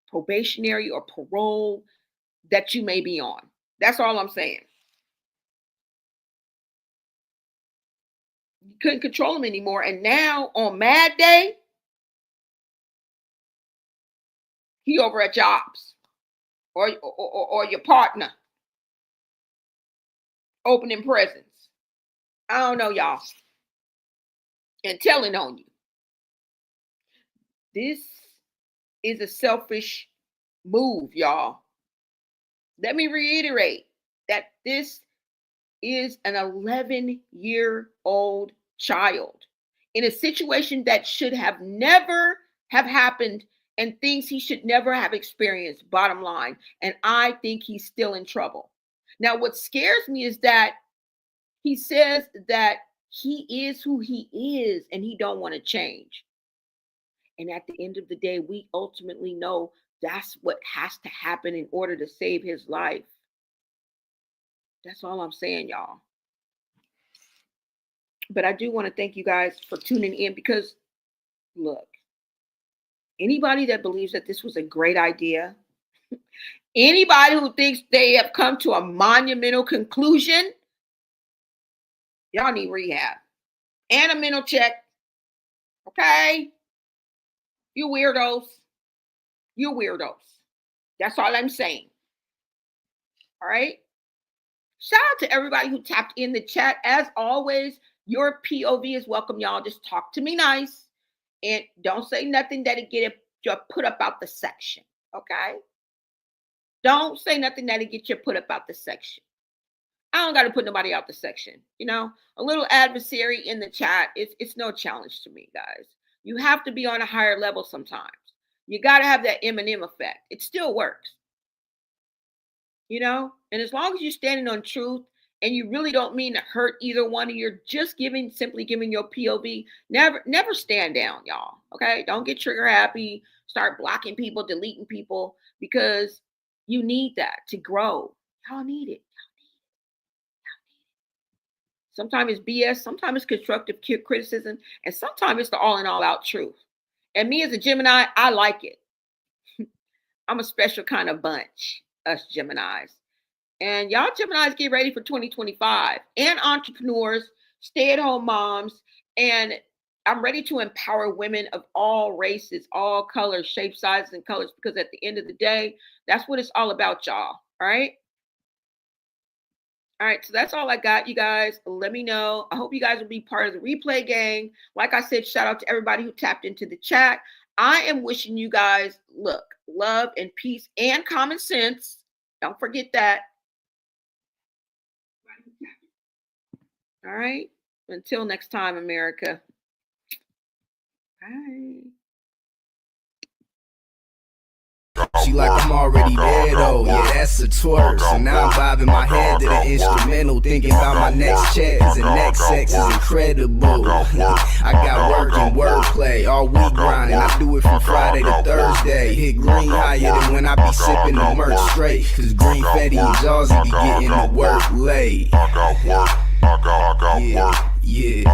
probationary or parole that you may be on. That's all I'm saying. You couldn't control him anymore. And now on Mad Day, he over at Jobs or your partner opening presents. I don't know, y'all. And telling on you. This is a selfish move, y'all. Let me reiterate that this is an 11-year-old child in a situation that should have never have happened and things he should never have experienced, bottom line. And I think he's still in trouble. Now, what scares me is that he says that he is who he is and he don't want to change. And at the end of the day, we ultimately know that's what has to happen in order to save his life. That's all I'm saying, y'all. But I do want to thank you guys for tuning in because, look, anybody that believes that this was a great idea, anybody who thinks they have come to a monumental conclusion, y'all need rehab and a mental check. Okay? You weirdos. You weirdos. That's all I'm saying. All right? Shout out to everybody who tapped in the chat. As always, your POV is welcome, y'all. Just talk to me nice. And don't say nothing that'll get you put up out the section. Okay? Don't say nothing that'll get you put up out the section. I don't got to put nobody out the section. You know, a little adversary in the chat, it's no challenge to me, guys. You have to be on a higher level sometimes. You got to have that Eminem effect. It still works. You know, and as long as you're standing on truth and you really don't mean to hurt either one, and you're just simply giving your POV, never stand down, y'all. Okay, don't get trigger happy, start blocking people, deleting people, because you need that to grow. Y'all need it. Sometimes it's BS, sometimes it's constructive criticism, and sometimes it's the all in all out truth. And me as a Gemini, I like it. I'm a special kind of bunch, us Geminis. And y'all Geminis, get ready for 2025. And entrepreneurs, stay-at-home moms, and I'm ready to empower women of all races, all colors, shapes, sizes, and colors, because at the end of the day, that's what it's all about, y'all. All right? All right, so that's all I got, you guys. Let me know. I hope you guys will be part of the replay gang. Like I said, shout out to everybody who tapped into the chat. I am wishing you guys, look, love and peace and common sense. Don't forget that. All right. Until next time, America. Bye. She like I'm already there though, yeah, that's a twerk. So now I'm bobbing my head to the instrumental, thinking about my next check, cause the next sex is incredible. I got work and wordplay, all week grinding. I do it from Friday to Thursday. Hit green higher than when I be sipping the merch straight, cause green Fetty and Jawsy be getting the work late. Yeah, yeah.